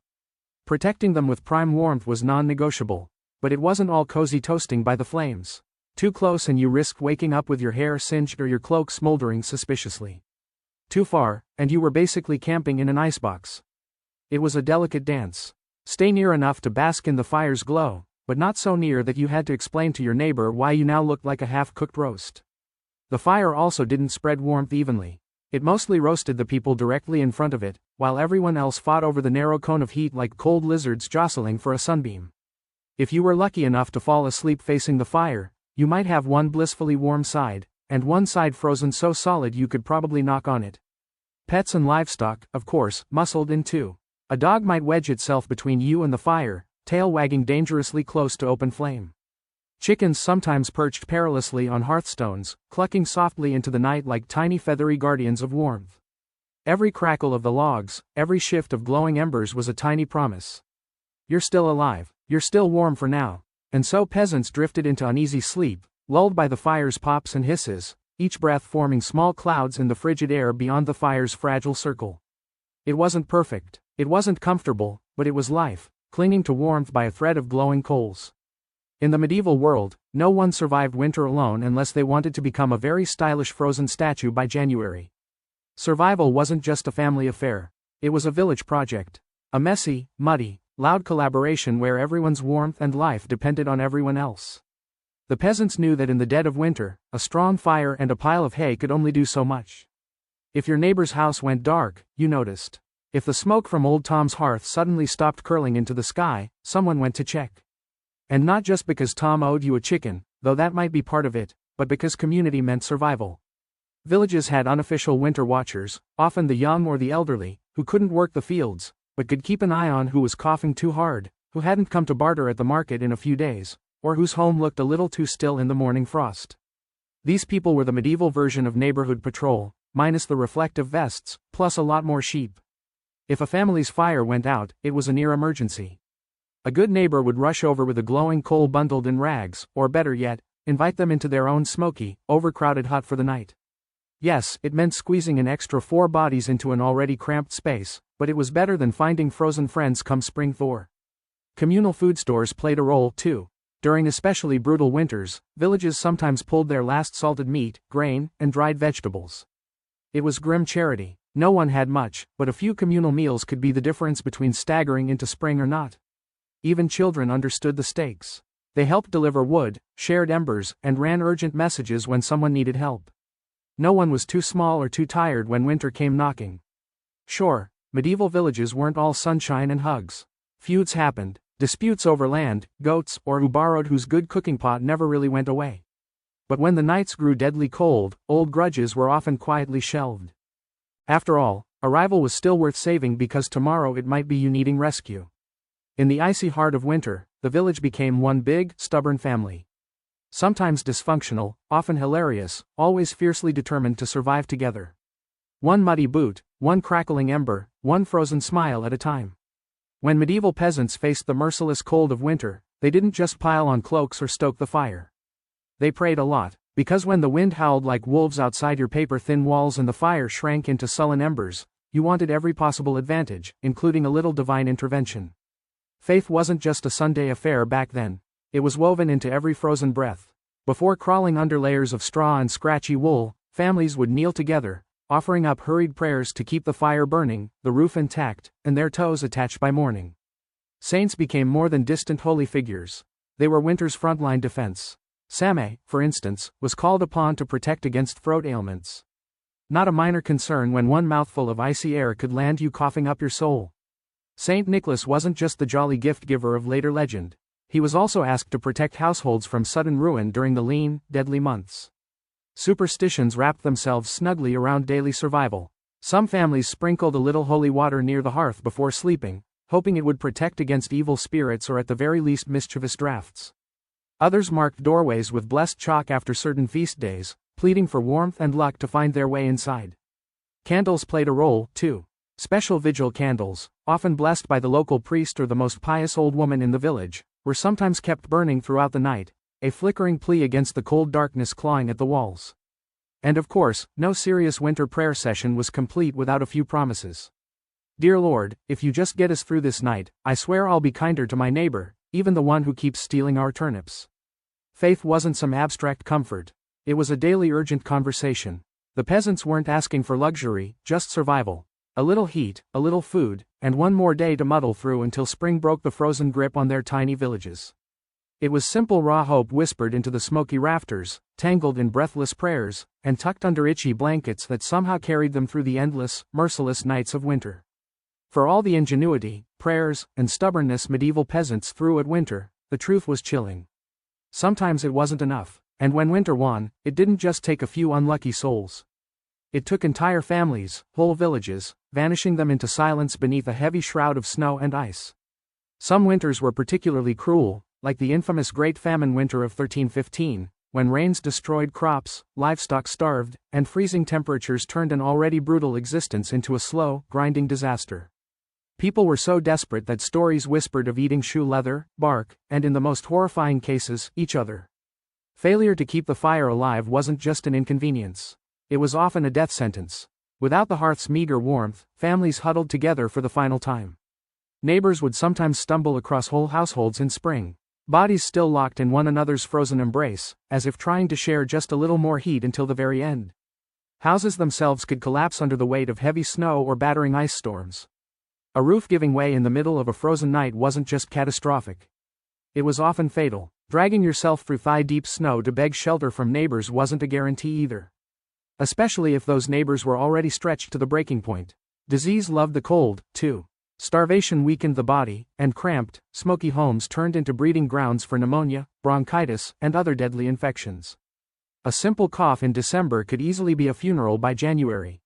Protecting them with prime warmth was non-negotiable, but it wasn't all cozy toasting by the flames. Too close and you risked waking up with your hair singed or your cloak smoldering suspiciously. Too far, and you were basically camping in an icebox. It was a delicate dance. Stay near enough to bask in the fire's glow, but not so near that you had to explain to your neighbor why you now looked like a half-cooked roast. The fire also didn't spread warmth evenly. It mostly roasted the people directly in front of it, while everyone else fought over the narrow cone of heat like cold lizards jostling for a sunbeam. If you were lucky enough to fall asleep facing the fire, you might have one blissfully warm side, and one side frozen so solid you could probably knock on it. Pets and livestock, of course, muscled in too. A dog might wedge itself between you and the fire, tail wagging dangerously close to open flame. Chickens sometimes perched perilously on hearthstones, clucking softly into the night like tiny feathery guardians of warmth. Every crackle of the logs, every shift of glowing embers was a tiny promise. You're still alive, you're still warm for now. And so peasants drifted into uneasy sleep, lulled by the fire's pops and hisses, each breath forming small clouds in the frigid air beyond the fire's fragile circle. It wasn't perfect, it wasn't comfortable, but it was life, clinging to warmth by a thread of glowing coals. In the medieval world, no one survived winter alone unless they wanted to become a very stylish frozen statue by January. Survival wasn't just a family affair, it was a village project. A messy, muddy, loud collaboration where everyone's warmth and life depended on everyone else. The peasants knew that in the dead of winter, a strong fire and a pile of hay could only do so much. If your neighbor's house went dark, you noticed. If the smoke from old Tom's hearth suddenly stopped curling into the sky, someone went to check. And not just because Tom owed you a chicken, though that might be part of it, but because community meant survival. Villages had unofficial winter watchers, often the young or the elderly, who couldn't work the fields, but could keep an eye on who was coughing too hard, who hadn't come to barter at the market in a few days, or whose home looked a little too still in the morning frost. These people were the medieval version of neighborhood patrol, minus the reflective vests, plus a lot more sheep. If a family's fire went out, it was a near emergency. A good neighbor would rush over with a glowing coal bundled in rags, or better yet, invite them into their own smoky, overcrowded hut for the night. Yes, it meant squeezing an extra 4 bodies into an already cramped space, but it was better than finding frozen friends come spring thaw. Communal food stores played a role too. During especially brutal winters, villages sometimes pulled their last salted meat, grain, and dried vegetables. It was grim charity. No one had much, but a few communal meals could be the difference between staggering into spring or not. Even children understood the stakes. They helped deliver wood, shared embers, and ran urgent messages when someone needed help. No one was too small or too tired when winter came knocking. Sure, medieval villages weren't all sunshine and hugs. Feuds happened, disputes over land, goats, or who borrowed whose good cooking pot never really went away. But when the nights grew deadly cold, old grudges were often quietly shelved. After all, a rival was still worth saving because tomorrow it might be you needing rescue. In the icy heart of winter, the village became one big, stubborn family. Sometimes dysfunctional, often hilarious, always fiercely determined to survive together. One muddy boot, one crackling ember, one frozen smile at a time. When medieval peasants faced the merciless cold of winter, they didn't just pile on cloaks or stoke the fire. They prayed a lot, because when the wind howled like wolves outside your paper-thin walls and the fire shrank into sullen embers, you wanted every possible advantage, including a little divine intervention. Faith wasn't just a Sunday affair back then. It was woven into every frozen breath. Before crawling under layers of straw and scratchy wool, families would kneel together, offering up hurried prayers to keep the fire burning, the roof intact, and their toes attached by morning. Saints became more than distant holy figures. They were winter's frontline defense. Same, for instance, was called upon to protect against throat ailments. Not a minor concern when one mouthful of icy air could land you coughing up your soul. Saint Nicholas wasn't just the jolly gift-giver of later legend. He was also asked to protect households from sudden ruin during the lean, deadly months. Superstitions wrapped themselves snugly around daily survival. Some families sprinkled a little holy water near the hearth before sleeping, hoping it would protect against evil spirits or at the very least mischievous drafts. Others marked doorways with blessed chalk after certain feast days, pleading for warmth and luck to find their way inside. Candles played a role, too. Special vigil candles, often blessed by the local priest or the most pious old woman in the village, were sometimes kept burning throughout the night, a flickering plea against the cold darkness clawing at the walls. And of course, no serious winter prayer session was complete without a few promises. Dear Lord, if you just get us through this night, I swear I'll be kinder to my neighbor, even the one who keeps stealing our turnips. Faith wasn't some abstract comfort. It was a daily urgent conversation. The peasants weren't asking for luxury, just survival. A little heat, a little food, and one more day to muddle through until spring broke the frozen grip on their tiny villages. It was simple raw hope whispered into the smoky rafters, tangled in breathless prayers, and tucked under itchy blankets that somehow carried them through the endless, merciless nights of winter. For all the ingenuity, prayers, and stubbornness medieval peasants threw at winter, the truth was chilling. Sometimes it wasn't enough, and when winter won, it didn't just take a few unlucky souls. It took entire families, whole villages, vanishing them into silence beneath a heavy shroud of snow and ice. Some winters were particularly cruel, like the infamous Great Famine winter of 1315, when rains destroyed crops, livestock starved, and freezing temperatures turned an already brutal existence into a slow, grinding disaster. People were so desperate that stories whispered of eating shoe leather, bark, and in the most horrifying cases, each other. Failure to keep the fire alive wasn't just an inconvenience. It was often a death sentence. Without the hearth's meager warmth, families huddled together for the final time. Neighbors would sometimes stumble across whole households in spring, bodies still locked in one another's frozen embrace, as if trying to share just a little more heat until the very end. Houses themselves could collapse under the weight of heavy snow or battering ice storms. A roof giving way in the middle of a frozen night wasn't just catastrophic. It was often fatal. Dragging yourself through thigh-deep snow to beg shelter from neighbors wasn't a guarantee either. Especially if those neighbors were already stretched to the breaking point. Disease loved the cold, too. Starvation weakened the body, and cramped, smoky homes turned into breeding grounds for pneumonia, bronchitis, and other deadly infections. A simple cough in December could easily be a funeral by January.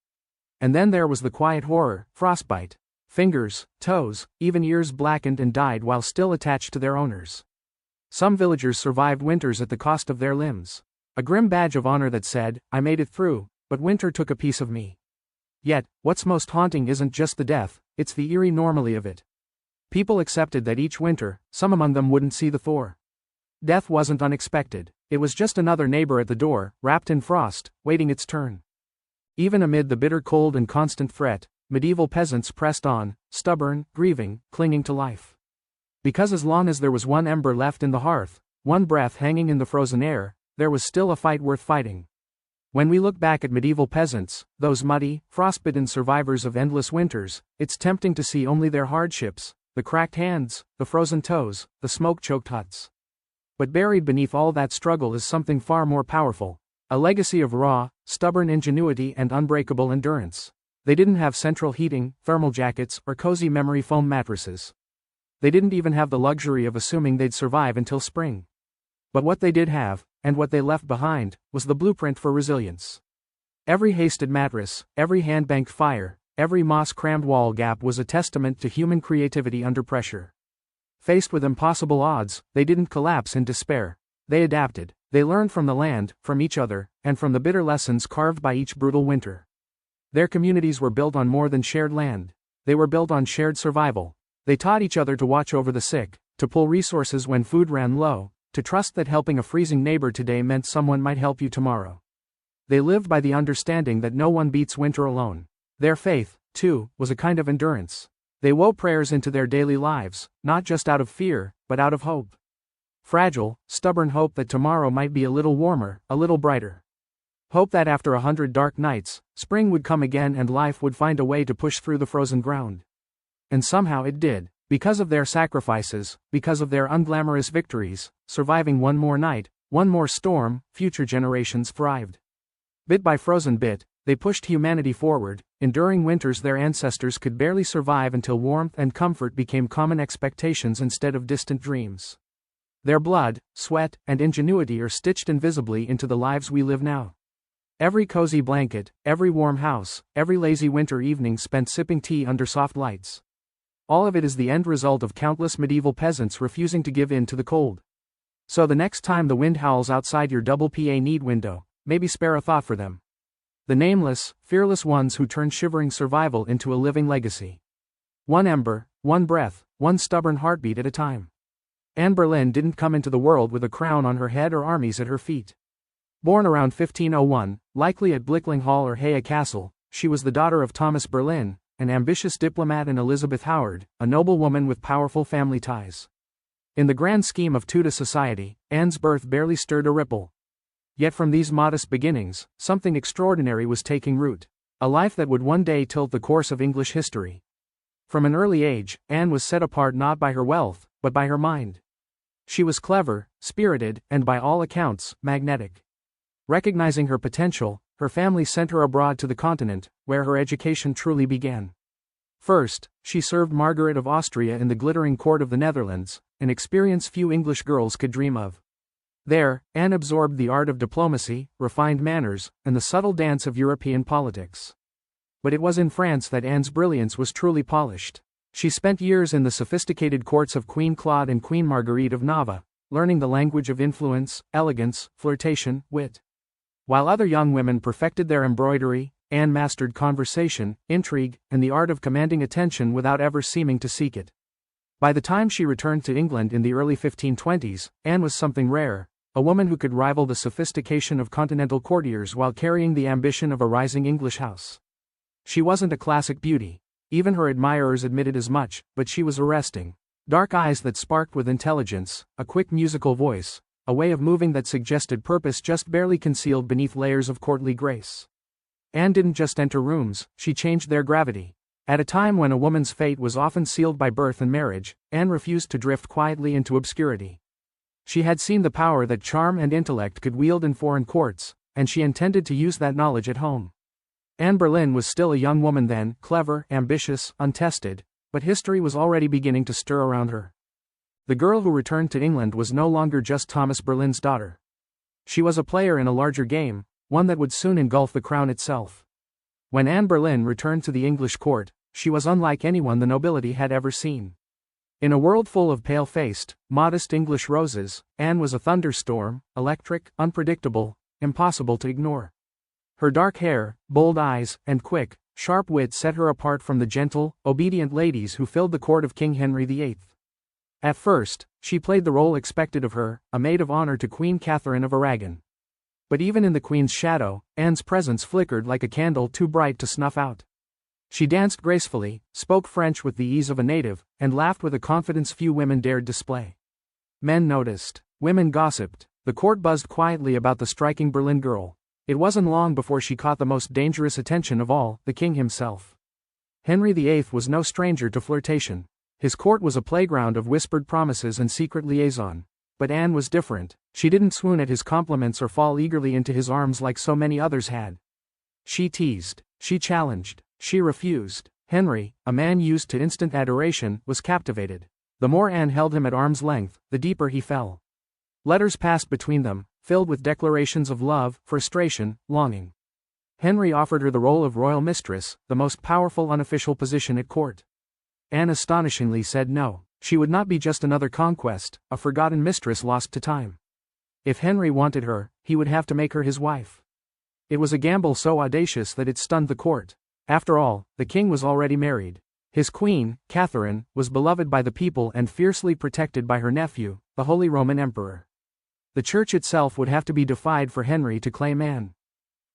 And then there was the quiet horror, frostbite. Fingers, toes, even ears blackened and died while still attached to their owners. Some villagers survived winters at the cost of their limbs. A grim badge of honor that said, "I made it through, but winter took a piece of me." Yet, what's most haunting isn't just the death, it's the eerie normalcy of it. People accepted that each winter, some among them wouldn't see the thaw. Death wasn't unexpected. It was just another neighbor at the door, wrapped in frost, waiting its turn. Even amid the bitter cold and constant threat, medieval peasants pressed on, stubborn, grieving, clinging to life. Because as long as there was one ember left in the hearth, one breath hanging in the frozen air, there was still a fight worth fighting. When we look back at medieval peasants, those muddy, frostbitten survivors of endless winters, it's tempting to see only their hardships, the cracked hands, the frozen toes, the smoke-choked huts. But buried beneath all that struggle is something far more powerful, a legacy of raw, stubborn ingenuity and unbreakable endurance. They didn't have central heating, thermal jackets, or cozy memory foam mattresses. They didn't even have the luxury of assuming they'd survive until spring. But what they did have, and what they left behind, was the blueprint for resilience. Every hasted mattress, every hand-banked fire, every moss-crammed wall gap was a testament to human creativity under pressure. Faced with impossible odds, they didn't collapse in despair. They adapted. They learned from the land, from each other, and from the bitter lessons carved by each brutal winter. Their communities were built on more than shared land. They were built on shared survival. They taught each other to watch over the sick, to pull resources when food ran low, to trust that helping a freezing neighbor today meant someone might help you tomorrow. They lived by the understanding that no one beats winter alone. Their faith, too, was a kind of endurance. They wove prayers into their daily lives, not just out of fear, but out of hope. Fragile, stubborn hope that tomorrow might be a little warmer, a little brighter. Hope that after 100 dark nights, spring would come again and life would find a way to push through the frozen ground. And somehow it did. Because of their sacrifices, because of their unglamorous victories, surviving one more night, one more storm, future generations thrived. Bit by frozen bit, they pushed humanity forward, enduring winters their ancestors could barely survive until warmth and comfort became common expectations instead of distant dreams. Their blood, sweat, and ingenuity are stitched invisibly into the lives we live now. Every cozy blanket, every warm house, every lazy winter evening spent sipping tea under soft lights. All of it is the end result of countless medieval peasants refusing to give in to the cold. So the next time the wind howls outside your double PA need window, maybe spare a thought for them. The nameless, fearless ones who turned shivering survival into a living legacy. One ember, one breath, one stubborn heartbeat at a time. Anne Boleyn didn't come into the world with a crown on her head or armies at her feet. Born around 1501, likely at Blickling Hall or Haya Castle, she was the daughter of Thomas Boleyn, an ambitious diplomat, and Elizabeth Howard, a noblewoman with powerful family ties. In the grand scheme of Tudor society, Anne's birth barely stirred a ripple. Yet from these modest beginnings, something extraordinary was taking root. A life that would one day tilt the course of English history. From an early age, Anne was set apart not by her wealth, but by her mind. She was clever, spirited, and by all accounts, magnetic. Recognizing her potential, her family sent her abroad to the continent, where her education truly began. First, she served Margaret of Austria in the glittering court of the Netherlands, an experience few English girls could dream of. There, Anne absorbed the art of diplomacy, refined manners, and the subtle dance of European politics. But it was in France that Anne's brilliance was truly polished. She spent years in the sophisticated courts of Queen Claude and Queen Marguerite of Navarre, learning the language of influence, elegance, flirtation, wit. While other young women perfected their embroidery, Anne mastered conversation, intrigue, and the art of commanding attention without ever seeming to seek it. By the time she returned to England in the early 1520s, Anne was something rare, a woman who could rival the sophistication of continental courtiers while carrying the ambition of a rising English house. She wasn't a classic beauty. Even her admirers admitted as much, but she was arresting. Dark eyes that sparked with intelligence, a quick musical voice, a way of moving that suggested purpose just barely concealed beneath layers of courtly grace. Anne didn't just enter rooms, she changed their gravity. At a time when a woman's fate was often sealed by birth and marriage, Anne refused to drift quietly into obscurity. She had seen the power that charm and intellect could wield in foreign courts, and she intended to use that knowledge at home. Anne Boleyn was still a young woman then, clever, ambitious, untested, but history was already beginning to stir around her. The girl who returned to England was no longer just Thomas Boleyn's daughter. She was a player in a larger game, one that would soon engulf the crown itself. When Anne Boleyn returned to the English court, she was unlike anyone the nobility had ever seen. In a world full of pale-faced, modest English roses, Anne was a thunderstorm, electric, unpredictable, impossible to ignore. Her dark hair, bold eyes, and quick, sharp wit set her apart from the gentle, obedient ladies who filled the court of King Henry VIII. At first, she played the role expected of her, a maid of honor to Queen Catherine of Aragon. But even in the Queen's shadow, Anne's presence flickered like a candle too bright to snuff out. She danced gracefully, spoke French with the ease of a native, and laughed with a confidence few women dared display. Men noticed. Women gossiped. The court buzzed quietly about the striking Boleyn girl. It wasn't long before she caught the most dangerous attention of all, the king himself. Henry VIII was no stranger to flirtation. His court was a playground of whispered promises and secret liaison. But Anne was different. She didn't swoon at his compliments or fall eagerly into his arms like so many others had. She teased. She challenged. She refused. Henry, a man used to instant adoration, was captivated. The more Anne held him at arm's length, the deeper he fell. Letters passed between them, filled with declarations of love, frustration, longing. Henry offered her the role of royal mistress, the most powerful unofficial position at court. Anne astonishingly said no. She would not be just another conquest, a forgotten mistress lost to time. If Henry wanted her, he would have to make her his wife. It was a gamble so audacious that it stunned the court. After all, the king was already married. His queen, Catherine, was beloved by the people and fiercely protected by her nephew, the Holy Roman Emperor. The church itself would have to be defied for Henry to claim Anne.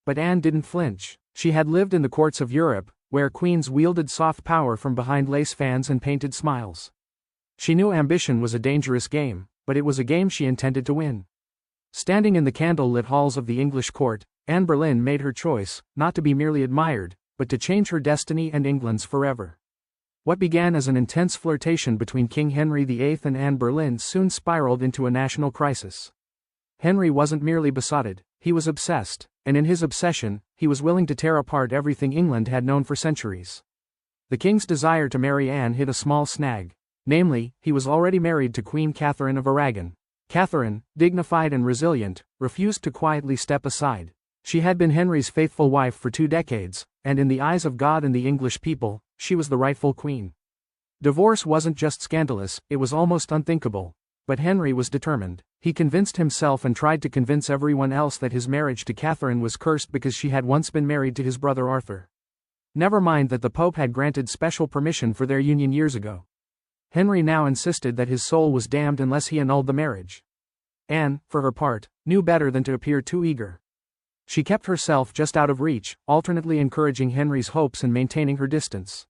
But Anne didn't flinch. She had lived in the courts of Europe, where queens wielded soft power from behind lace fans and painted smiles. She knew ambition was a dangerous game, but it was a game she intended to win. Standing in the candle-lit halls of the English court, Anne Boleyn made her choice, not to be merely admired, but to change her destiny and England's forever. What began as an intense flirtation between King Henry VIII and Anne Boleyn soon spiraled into a national crisis. Henry wasn't merely besotted, he was obsessed, and in his obsession, he was willing to tear apart everything England had known for centuries. The king's desire to marry Anne hit a small snag. Namely, he was already married to Queen Catherine of Aragon. Catherine, dignified and resilient, refused to quietly step aside. She had been Henry's faithful wife for 2 decades, and in the eyes of God and the English people, she was the rightful queen. Divorce wasn't just scandalous, it was almost unthinkable. But Henry was determined. He convinced himself and tried to convince everyone else that his marriage to Catherine was cursed because she had once been married to his brother Arthur. Never mind that the Pope had granted special permission for their union years ago. Henry now insisted that his soul was damned unless he annulled the marriage. Anne, for her part, knew better than to appear too eager. She kept herself just out of reach, alternately encouraging Henry's hopes and maintaining her distance.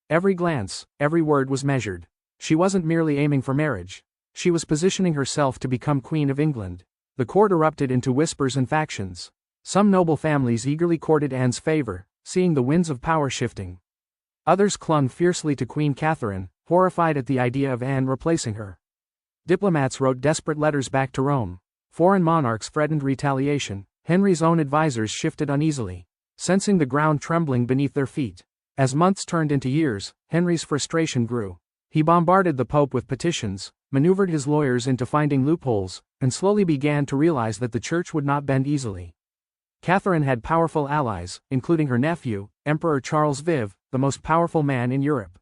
Every glance, every word was measured. She wasn't merely aiming for marriage. She was positioning herself to become Queen of England. The court erupted into whispers and factions. Some noble families eagerly courted Anne's favor, seeing the winds of power shifting. Others clung fiercely to Queen Catherine, horrified at the idea of Anne replacing her. Diplomats wrote desperate letters back to Rome. Foreign monarchs threatened retaliation. Henry's own advisors shifted uneasily, sensing the ground trembling beneath their feet. As months turned into years, Henry's frustration grew. He bombarded the Pope with petitions, maneuvered his lawyers into finding loopholes, and slowly began to realize that the Church would not bend easily. Catherine had powerful allies, including her nephew, Emperor Charles V, the most powerful man in Europe.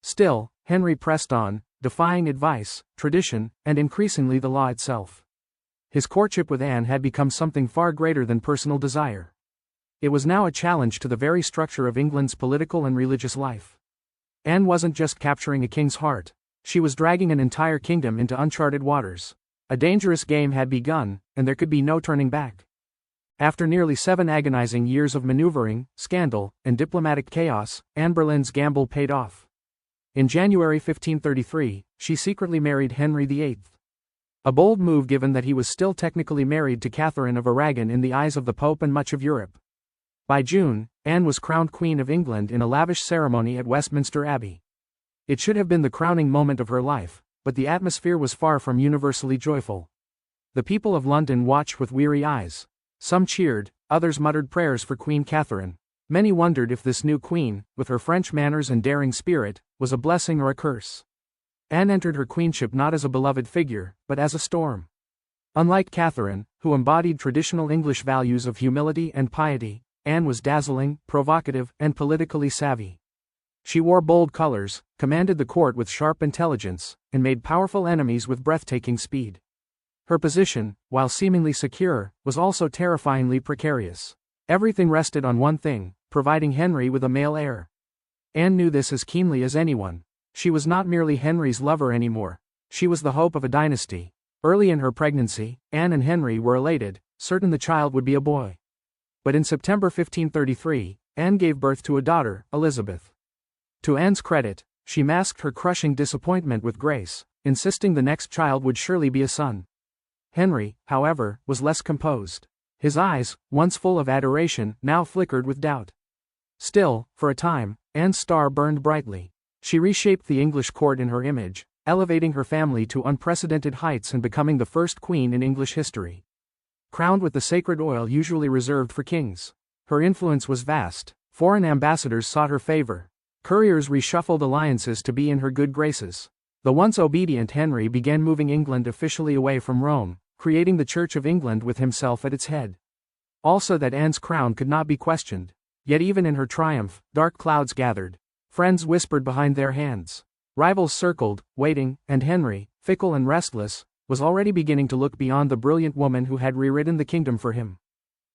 Still, Henry pressed on, defying advice, tradition, and increasingly the law itself. His courtship with Anne had become something far greater than personal desire. It was now a challenge to the very structure of England's political and religious life. Anne wasn't just capturing a king's heart, she was dragging an entire kingdom into uncharted waters. A dangerous game had begun, and there could be no turning back. After nearly 7 agonizing years of maneuvering, scandal, and diplomatic chaos, Anne Boleyn's gamble paid off. In January 1533, she secretly married Henry VIII. A bold move given that he was still technically married to Catherine of Aragon in the eyes of the Pope and much of Europe. By June, Anne was crowned Queen of England in a lavish ceremony at Westminster Abbey. It should have been the crowning moment of her life, but the atmosphere was far from universally joyful. The people of London watched with weary eyes. Some cheered, others muttered prayers for Queen Catherine. Many wondered if this new queen, with her French manners and daring spirit, was a blessing or a curse. Anne entered her queenship not as a beloved figure, but as a storm. Unlike Catherine, who embodied traditional English values of humility and piety, Anne was dazzling, provocative, and politically savvy. She wore bold colors, commanded the court with sharp intelligence, and made powerful enemies with breathtaking speed. Her position, while seemingly secure, was also terrifyingly precarious. Everything rested on one thing: providing Henry with a male heir. Anne knew this as keenly as anyone. She was not merely Henry's lover anymore. She was the hope of a dynasty. Early in her pregnancy, Anne and Henry were elated, certain the child would be a boy. But in September 1533, Anne gave birth to a daughter, Elizabeth. To Anne's credit, she masked her crushing disappointment with grace, insisting the next child would surely be a son. Henry, however, was less composed. His eyes, once full of adoration, now flickered with doubt. Still, for a time, Anne's star burned brightly. She reshaped the English court in her image, elevating her family to unprecedented heights and becoming the first queen in English history. Crowned with the sacred oil usually reserved for kings, her influence was vast. Foreign ambassadors sought her favor. Couriers reshuffled alliances to be in her good graces. The once obedient Henry began moving England officially away from Rome, creating the Church of England with himself at its head. Also that Anne's crown could not be questioned. Yet even in her triumph, dark clouds gathered. Friends whispered behind their hands. Rivals circled, waiting, and Henry, fickle and restless, was already beginning to look beyond the brilliant woman who had rewritten the kingdom for him.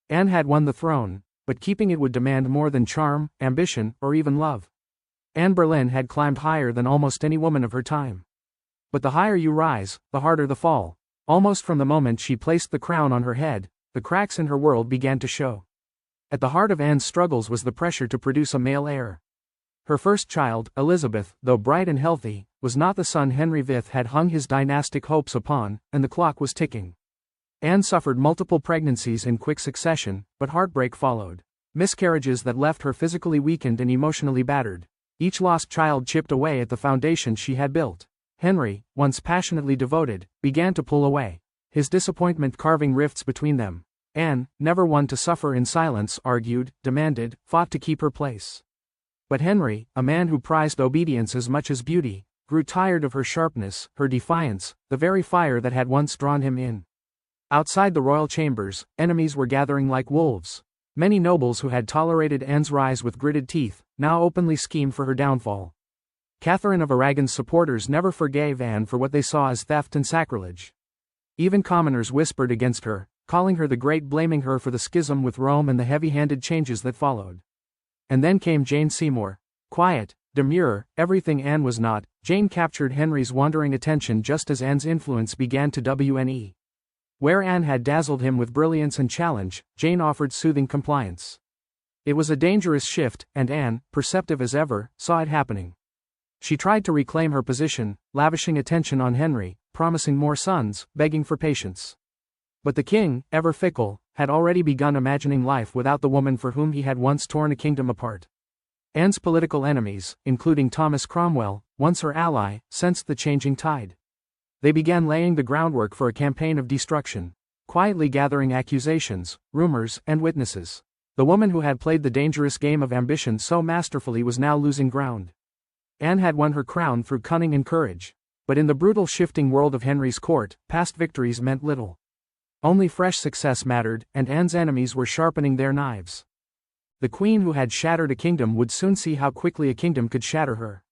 Anne had won the throne, but keeping it would demand more than charm, ambition, or even love. Anne Boleyn had climbed higher than almost any woman of her time. But the higher you rise, the harder the fall. Almost from the moment she placed the crown on her head, the cracks in her world began to show. At the heart of Anne's struggles was the pressure to produce a male heir. Her first child, Elizabeth, though bright and healthy, was not the son Henry V had hung his dynastic hopes upon, and the clock was ticking. Anne suffered multiple pregnancies in quick succession, but heartbreak followed. Miscarriages that left her physically weakened and emotionally battered. Each lost child chipped away at the foundation she had built. Henry, once passionately devoted, began to pull away, his disappointment carving rifts between them. Anne, never one to suffer in silence, argued, demanded, fought to keep her place. But Henry, a man who prized obedience as much as beauty, grew tired of her sharpness, her defiance, the very fire that had once drawn him in. Outside the royal chambers, enemies were gathering like wolves. Many nobles who had tolerated Anne's rise with gritted teeth, now openly schemed for her downfall. Catherine of Aragon's supporters never forgave Anne for what they saw as theft and sacrilege. Even commoners whispered against her, calling her the Great, blaming her for the schism with Rome and the heavy-handed changes that followed. And then came Jane Seymour. Quiet, demure, everything Anne was not, Jane captured Henry's wandering attention just as Anne's influence began to wane. Where Anne had dazzled him with brilliance and challenge, Jane offered soothing compliance. It was a dangerous shift, and Anne, perceptive as ever, saw it happening. She tried to reclaim her position, lavishing attention on Henry, promising more sons, begging for patience. But the king, ever fickle, had already begun imagining life without the woman for whom he had once torn a kingdom apart. Anne's political enemies, including Thomas Cromwell, once her ally, sensed the changing tide. They began laying the groundwork for a campaign of destruction, quietly gathering accusations, rumors, and witnesses. The woman who had played the dangerous game of ambition so masterfully was now losing ground. Anne had won her crown through cunning and courage, but in the brutal shifting world of Henry's court, past victories meant little. Only fresh success mattered, and Anne's enemies were sharpening their knives. The queen who had shattered a kingdom would soon see how quickly a kingdom could shatter her.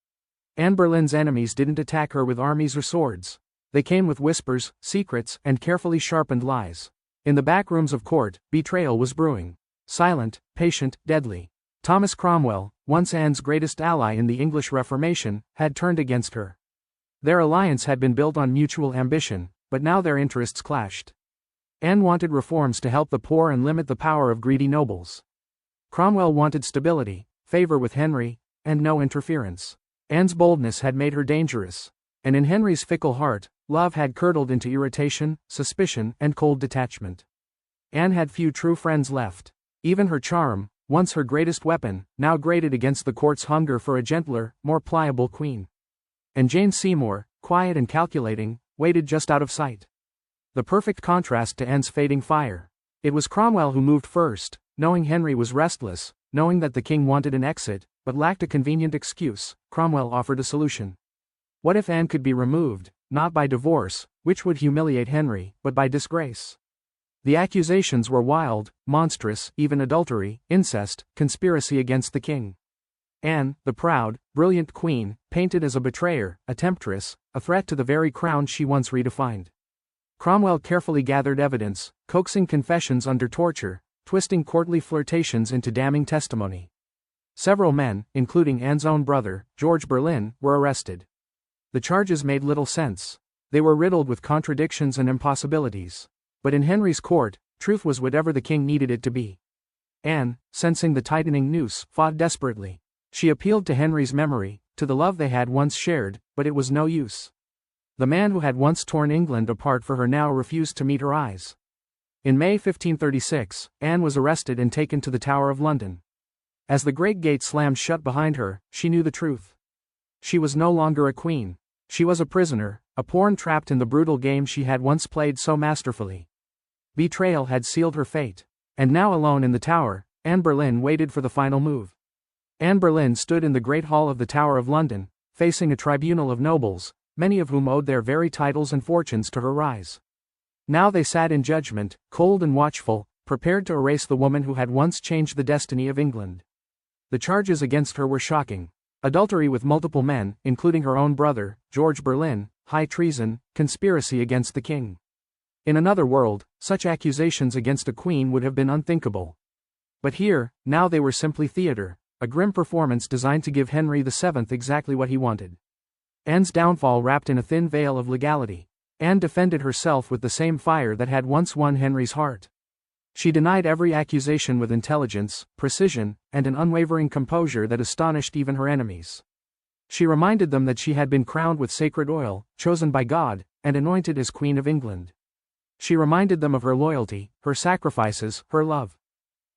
Anne Boleyn's enemies didn't attack her with armies or swords. They came with whispers, secrets, and carefully sharpened lies. In the back rooms of court, betrayal was brewing. Silent, patient, deadly. Thomas Cromwell, once Anne's greatest ally in the English Reformation, had turned against her. Their alliance had been built on mutual ambition, but now their interests clashed. Anne wanted reforms to help the poor and limit the power of greedy nobles. Cromwell wanted stability, favor with Henry, and no interference. Anne's boldness had made her dangerous, and in Henry's fickle heart, love had curdled into irritation, suspicion, and cold detachment. Anne had few true friends left. Even her charm, once her greatest weapon, now grated against the court's hunger for a gentler, more pliable queen. And Jane Seymour, quiet and calculating, waited just out of sight. The perfect contrast to Anne's fading fire. It was Cromwell who moved first, knowing Henry was restless, knowing that the king wanted an exit, but lacked a convenient excuse. Cromwell offered a solution. What if Anne could be removed, not by divorce, which would humiliate Henry, but by disgrace? The accusations were wild, monstrous, even adultery, incest, conspiracy against the king. Anne, the proud, brilliant queen, painted as a betrayer, a temptress, a threat to the very crown she once redefined. Cromwell carefully gathered evidence, coaxing confessions under torture, twisting courtly flirtations into damning testimony. Several men, including Anne's own brother, George Boleyn, were arrested. The charges made little sense. They were riddled with contradictions and impossibilities. But in Henry's court, truth was whatever the king needed it to be. Anne, sensing the tightening noose, fought desperately. She appealed to Henry's memory, to the love they had once shared, but it was no use. The man who had once torn England apart for her now refused to meet her eyes. In May 1536, Anne was arrested and taken to the Tower of London. As the great gate slammed shut behind her, she knew the truth. She was no longer a queen. She was a prisoner, a pawn trapped in the brutal game she had once played so masterfully. Betrayal had sealed her fate. And now alone in the Tower, Anne Boleyn waited for the final move. Anne Boleyn stood in the Great Hall of the Tower of London, facing a tribunal of nobles, many of whom owed their very titles and fortunes to her rise. Now they sat in judgment, cold and watchful, prepared to erase the woman who had once changed the destiny of England. The charges against her were shocking. Adultery with multiple men, including her own brother, George Boleyn, high treason, conspiracy against the king. In another world, such accusations against a queen would have been unthinkable. But here, now they were simply theater, a grim performance designed to give Henry VII exactly what he wanted. Anne's downfall wrapped in a thin veil of legality. Anne defended herself with the same fire that had once won Henry's heart. She denied every accusation with intelligence, precision, and an unwavering composure that astonished even her enemies. She reminded them that she had been crowned with sacred oil, chosen by God, and anointed as Queen of England. She reminded them of her loyalty, her sacrifices, her love.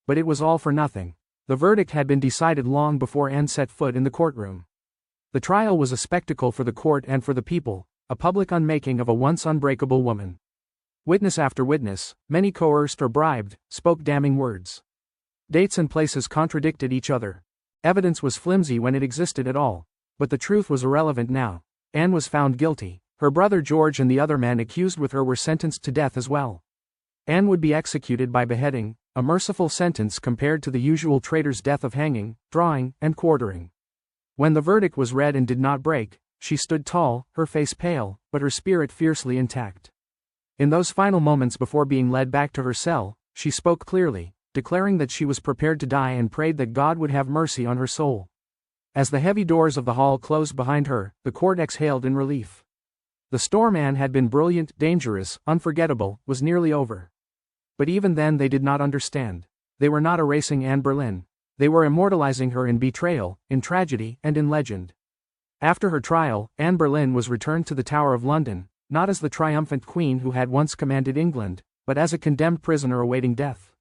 But it was all for nothing. The verdict had been decided long before Anne set foot in the courtroom. The trial was a spectacle for the court and for the people, a public unmaking of a once unbreakable woman. Witness after witness, many coerced or bribed, spoke damning words. Dates and places contradicted each other. Evidence was flimsy when it existed at all. But the truth was irrelevant now. Anne was found guilty. Her brother George and the other men accused with her were sentenced to death as well. Anne would be executed by beheading, a merciful sentence compared to the usual traitor's death of hanging, drawing, and quartering. When the verdict was read and did not break, she stood tall, her face pale, but her spirit fiercely intact. In those final moments before being led back to her cell, she spoke clearly, declaring that she was prepared to die and prayed that God would have mercy on her soul. As the heavy doors of the hall closed behind her, the court exhaled in relief. The storm Anne had been brilliant, dangerous, unforgettable, was nearly over. But even then they did not understand. They were not erasing Anne Boleyn. They were immortalizing her in betrayal, in tragedy, and in legend. After her trial, Anne Boleyn was returned to the Tower of London, not as the triumphant queen who had once commanded England, but as a condemned prisoner awaiting death.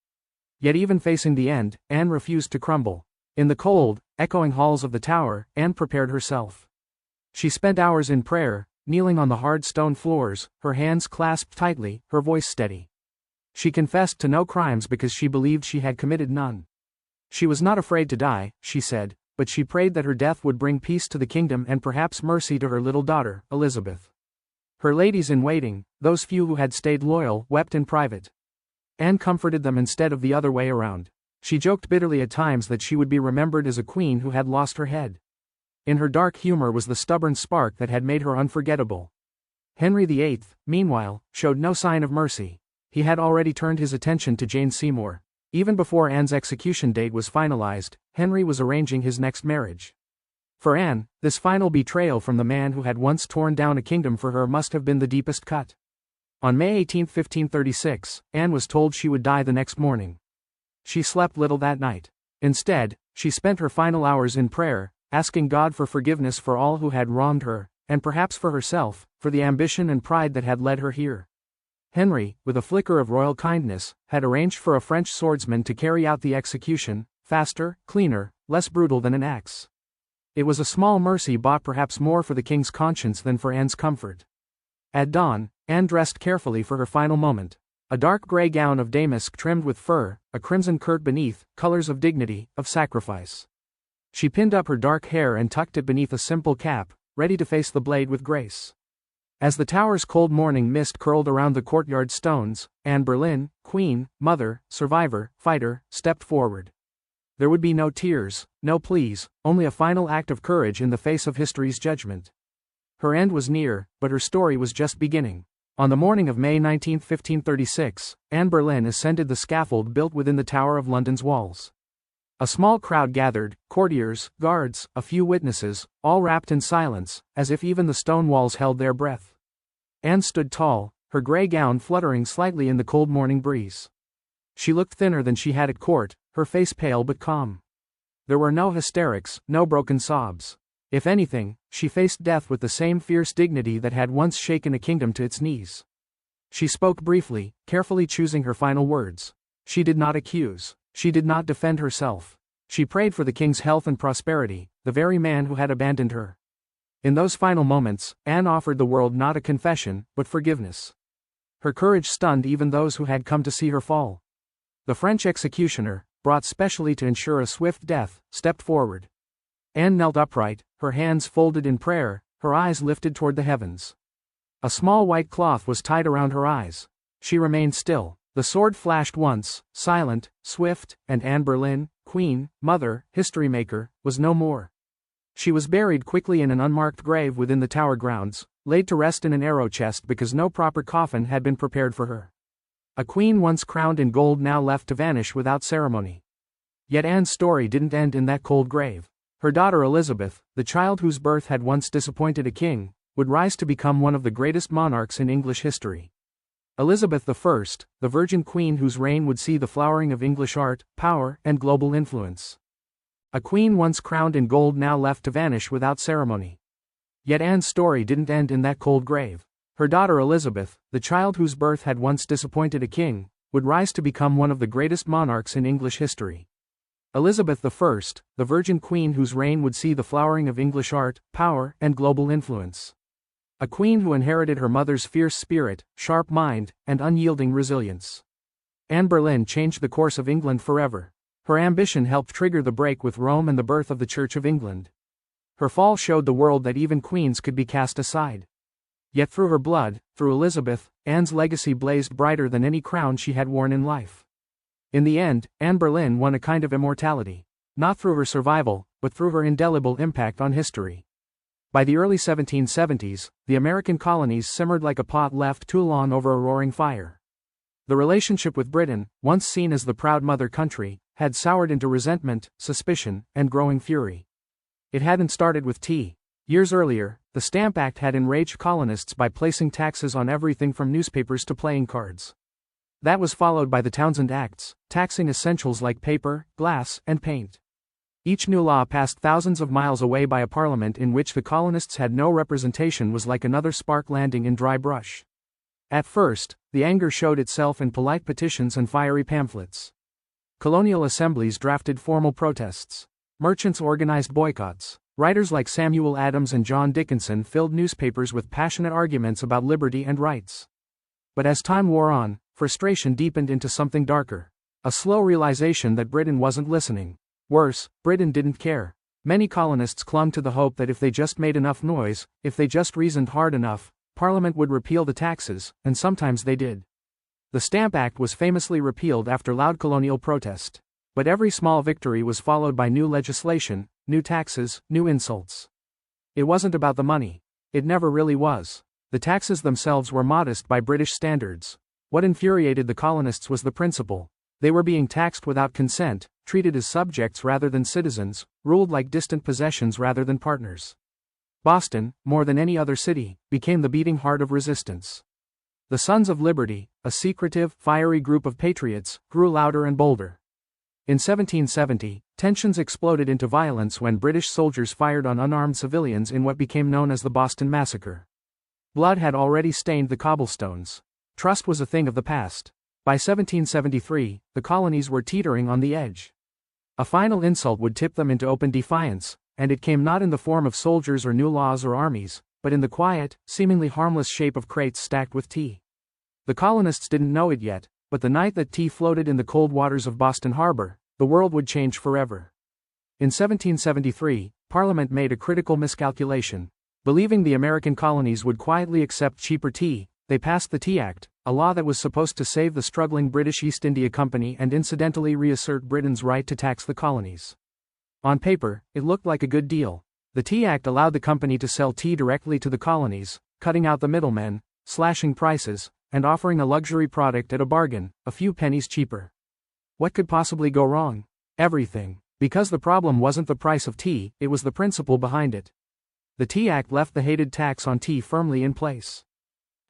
Yet even facing the end, Anne refused to crumble. In the cold, echoing halls of the Tower, Anne prepared herself. She spent hours in prayer, kneeling on the hard stone floors, her hands clasped tightly, her voice steady. She confessed to no crimes because she believed she had committed none. She was not afraid to die, she said, but she prayed that her death would bring peace to the kingdom and perhaps mercy to her little daughter, Elizabeth. Her ladies-in-waiting, those few who had stayed loyal, wept in private. Anne comforted them instead of the other way around. She joked bitterly at times that she would be remembered as a queen who had lost her head. In her dark humor was the stubborn spark that had made her unforgettable. Henry VIII, meanwhile, showed no sign of mercy. He had already turned his attention to Jane Seymour. Even before Anne's execution date was finalized, Henry was arranging his next marriage. For Anne, this final betrayal from the man who had once torn down a kingdom for her must have been the deepest cut. On May 18, 1536, Anne was told she would die the next morning. She slept little that night. Instead, she spent her final hours in prayer, asking God for forgiveness for all who had wronged her, and perhaps for herself, for the ambition and pride that had led her here. Henry, with a flicker of royal kindness, had arranged for a French swordsman to carry out the execution, faster, cleaner, less brutal than an axe. It was a small mercy bought perhaps more for the king's conscience than for Anne's comfort. At dawn, Anne dressed carefully for her final moment. A dark gray gown of damask trimmed with fur, a crimson kirt beneath, colors of dignity, of sacrifice. She pinned up her dark hair and tucked it beneath a simple cap, ready to face the blade with grace. As the tower's cold morning mist curled around the courtyard stones, Anne Boleyn, queen, mother, survivor, fighter, stepped forward. There would be no tears, no pleas, only a final act of courage in the face of history's judgment. Her end was near, but her story was just beginning. On the morning of May 19, 1536, Anne Boleyn ascended the scaffold built within the Tower of London's walls. A small crowd gathered, courtiers, guards, a few witnesses, all wrapped in silence, as if even the stone walls held their breath. Anne stood tall, her gray gown fluttering slightly in the cold morning breeze. She looked thinner than she had at court, her face pale but calm. There were no hysterics, no broken sobs. If anything, she faced death with the same fierce dignity that had once shaken a kingdom to its knees. She spoke briefly, carefully choosing her final words. She did not accuse. She did not defend herself. She prayed for the king's health and prosperity, the very man who had abandoned her. In those final moments, Anne offered the world not a confession, but forgiveness. Her courage stunned even those who had come to see her fall. The French executioner, brought specially to ensure a swift death, stepped forward. Anne knelt upright, her hands folded in prayer, her eyes lifted toward the heavens. A small white cloth was tied around her eyes. She remained still. The sword flashed once, silent, swift, and Anne Boleyn, queen, mother, history-maker, was no more. She was buried quickly in an unmarked grave within the tower grounds, laid to rest in an arrow chest because no proper coffin had been prepared for her. A queen once crowned in gold now left to vanish without ceremony. Yet Anne's story didn't end in that cold grave. Her daughter Elizabeth, the child whose birth had once disappointed a king, would rise to become one of the greatest monarchs in English history. Elizabeth I, the virgin queen whose reign would see the flowering of English art, power, and global influence. A queen once crowned in gold now left to vanish without ceremony. Yet Anne's story didn't end in that cold grave. Her daughter Elizabeth, the child whose birth had once disappointed a king, would rise to become one of the greatest monarchs in English history. Elizabeth I, the virgin queen whose reign would see the flowering of English art, power, and global influence. A queen who inherited her mother's fierce spirit, sharp mind, and unyielding resilience. Anne Boleyn changed the course of England forever. Her ambition helped trigger the break with Rome and the birth of the Church of England. Her fall showed the world that even queens could be cast aside. Yet through her blood, through Elizabeth, Anne's legacy blazed brighter than any crown she had worn in life. In the end, Anne Boleyn won a kind of immortality. Not through her survival, but through her indelible impact on history. By the early 1770s, the American colonies simmered like a pot left too long over a roaring fire. The relationship with Britain, once seen as the proud mother country, had soured into resentment, suspicion, and growing fury. It hadn't started with tea. Years earlier, the Stamp Act had enraged colonists by placing taxes on everything from newspapers to playing cards. That was followed by the Townshend Acts, taxing essentials like paper, glass, and paint. Each new law passed thousands of miles away by a parliament in which the colonists had no representation was like another spark landing in dry brush. At first, the anger showed itself in polite petitions and fiery pamphlets. Colonial assemblies drafted formal protests. Merchants organized boycotts. Writers like Samuel Adams and John Dickinson filled newspapers with passionate arguments about liberty and rights. But as time wore on, frustration deepened into something darker. A slow realization that Britain wasn't listening. Worse, Britain didn't care. Many colonists clung to the hope that if they just made enough noise, if they just reasoned hard enough, Parliament would repeal the taxes, and sometimes they did. The Stamp Act was famously repealed after loud colonial protest. But every small victory was followed by new legislation, new taxes, new insults. It wasn't about the money. It never really was. The taxes themselves were modest by British standards. What infuriated the colonists was the principle. They were being taxed without consent, treated as subjects rather than citizens, ruled like distant possessions rather than partners. Boston, more than any other city, became the beating heart of resistance. The Sons of Liberty, a secretive, fiery group of patriots, grew louder and bolder. In 1770, tensions exploded into violence when British soldiers fired on unarmed civilians in what became known as the Boston Massacre. Blood had already stained the cobblestones. Trust was a thing of the past. By 1773, the colonies were teetering on the edge. A final insult would tip them into open defiance, and it came not in the form of soldiers or new laws or armies, but in the quiet, seemingly harmless shape of crates stacked with tea. The colonists didn't know it yet, but the night that tea floated in the cold waters of Boston Harbor, the world would change forever. In 1773, Parliament made a critical miscalculation. Believing the American colonies would quietly accept cheaper tea, they passed the Tea Act, a law that was supposed to save the struggling British East India Company and incidentally reassert Britain's right to tax the colonies. On paper, it looked like a good deal. The Tea Act allowed the company to sell tea directly to the colonies, cutting out the middlemen, slashing prices, and offering a luxury product at a bargain, a few pennies cheaper. What could possibly go wrong? Everything. Because the problem wasn't the price of tea, it was the principle behind it. The Tea Act left the hated tax on tea firmly in place.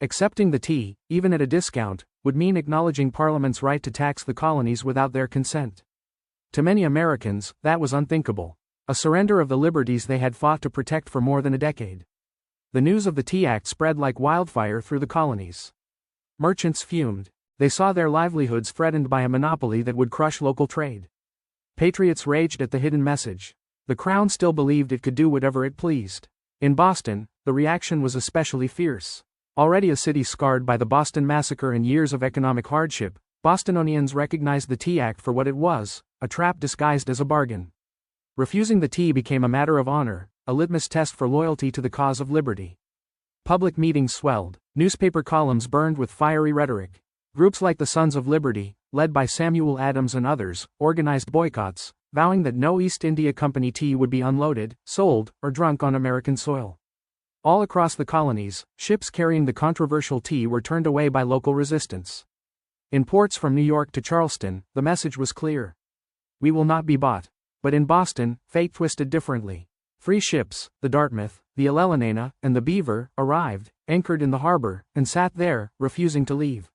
Accepting the tea, even at a discount, would mean acknowledging Parliament's right to tax the colonies without their consent. To many Americans, that was unthinkable. A surrender of the liberties they had fought to protect for more than a decade. The news of the Tea Act spread like wildfire through the colonies. Merchants fumed. They saw their livelihoods threatened by a monopoly that would crush local trade. Patriots raged at the hidden message. The Crown still believed it could do whatever it pleased. In Boston, the reaction was especially fierce. Already a city scarred by the Boston Massacre and years of economic hardship, Bostonians recognized the Tea Act for what it was, a trap disguised as a bargain. Refusing the tea became a matter of honor, a litmus test for loyalty to the cause of liberty. Public meetings swelled, newspaper columns burned with fiery rhetoric. Groups like the Sons of Liberty, led by Samuel Adams and others, organized boycotts, vowing that no East India Company tea would be unloaded, sold, or drunk on American soil. All across the colonies, ships carrying the controversial tea were turned away by local resistance. In ports from New York to Charleston, the message was clear. We will not be bought. But in Boston, fate twisted differently. 3 ships, the Dartmouth, the Ellenina, and the Beaver, arrived, anchored in the harbor, and sat there, refusing to leave.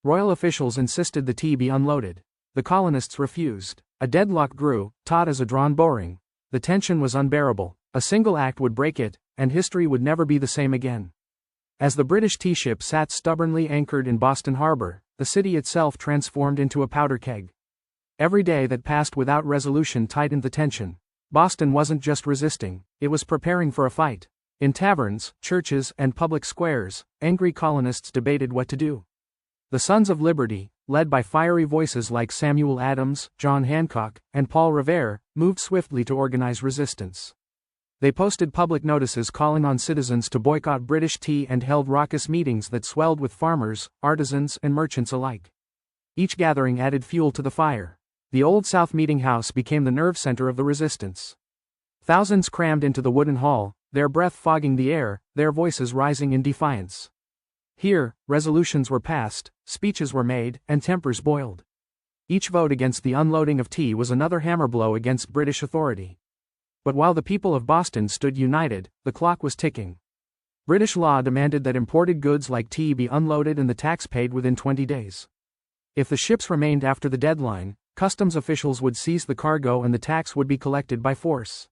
Royal officials insisted the tea be unloaded. The colonists refused. A deadlock grew, taut as a drawn bowring. The tension was unbearable. A single act would break it, and history would never be the same again. As the British tea ship sat stubbornly anchored in Boston Harbor, the city itself transformed into a powder keg. Every day that passed without resolution tightened the tension. Boston wasn't just resisting, it was preparing for a fight. In taverns, churches, and public squares, angry colonists debated what to do. The Sons of Liberty, led by fiery voices like Samuel Adams, John Hancock, and Paul Revere, moved swiftly to organize resistance. They posted public notices calling on citizens to boycott British tea and held raucous meetings that swelled with farmers, artisans, and merchants alike. Each gathering added fuel to the fire. The Old South Meeting House became the nerve center of the resistance. Thousands crammed into the wooden hall, their breath fogging the air, their voices rising in defiance. Here, resolutions were passed, speeches were made, and tempers boiled. Each vote against the unloading of tea was another hammer blow against British authority. But while the people of Boston stood united, the clock was ticking. British law demanded that imported goods like tea be unloaded and the tax paid within 20 days. If the ships remained after the deadline, customs officials would seize the cargo and the tax would be collected by force.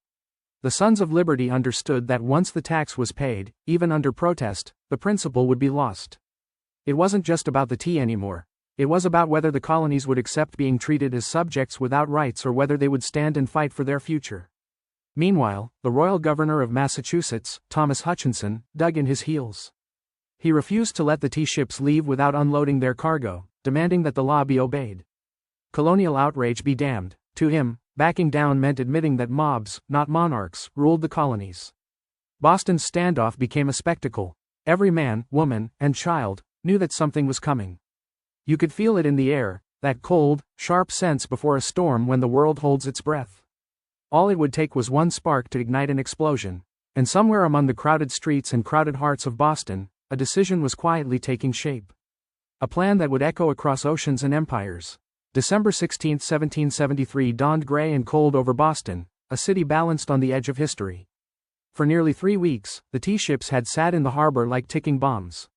The Sons of Liberty understood that once the tax was paid, even under protest, the principle would be lost. It wasn't just about the tea anymore. It was about whether the colonies would accept being treated as subjects without rights or whether they would stand and fight for their future. Meanwhile, the royal governor of Massachusetts, Thomas Hutchinson, dug in his heels. He refused to let the tea ships leave without unloading their cargo, demanding that the law be obeyed. Colonial outrage be damned. To him, backing down meant admitting that mobs, not monarchs, ruled the colonies. Boston's standoff became a spectacle. Every man, woman, and child knew that something was coming. You could feel it in the air, that cold, sharp sense before a storm when the world holds its breath. All it would take was one spark to ignite an explosion, and somewhere among the crowded streets and crowded hearts of Boston, a decision was quietly taking shape. A plan that would echo across oceans and empires. December 16, 1773 dawned gray and cold over Boston, a city balanced on the edge of history. For nearly 3 weeks, the tea ships had sat in the harbor like ticking bombs.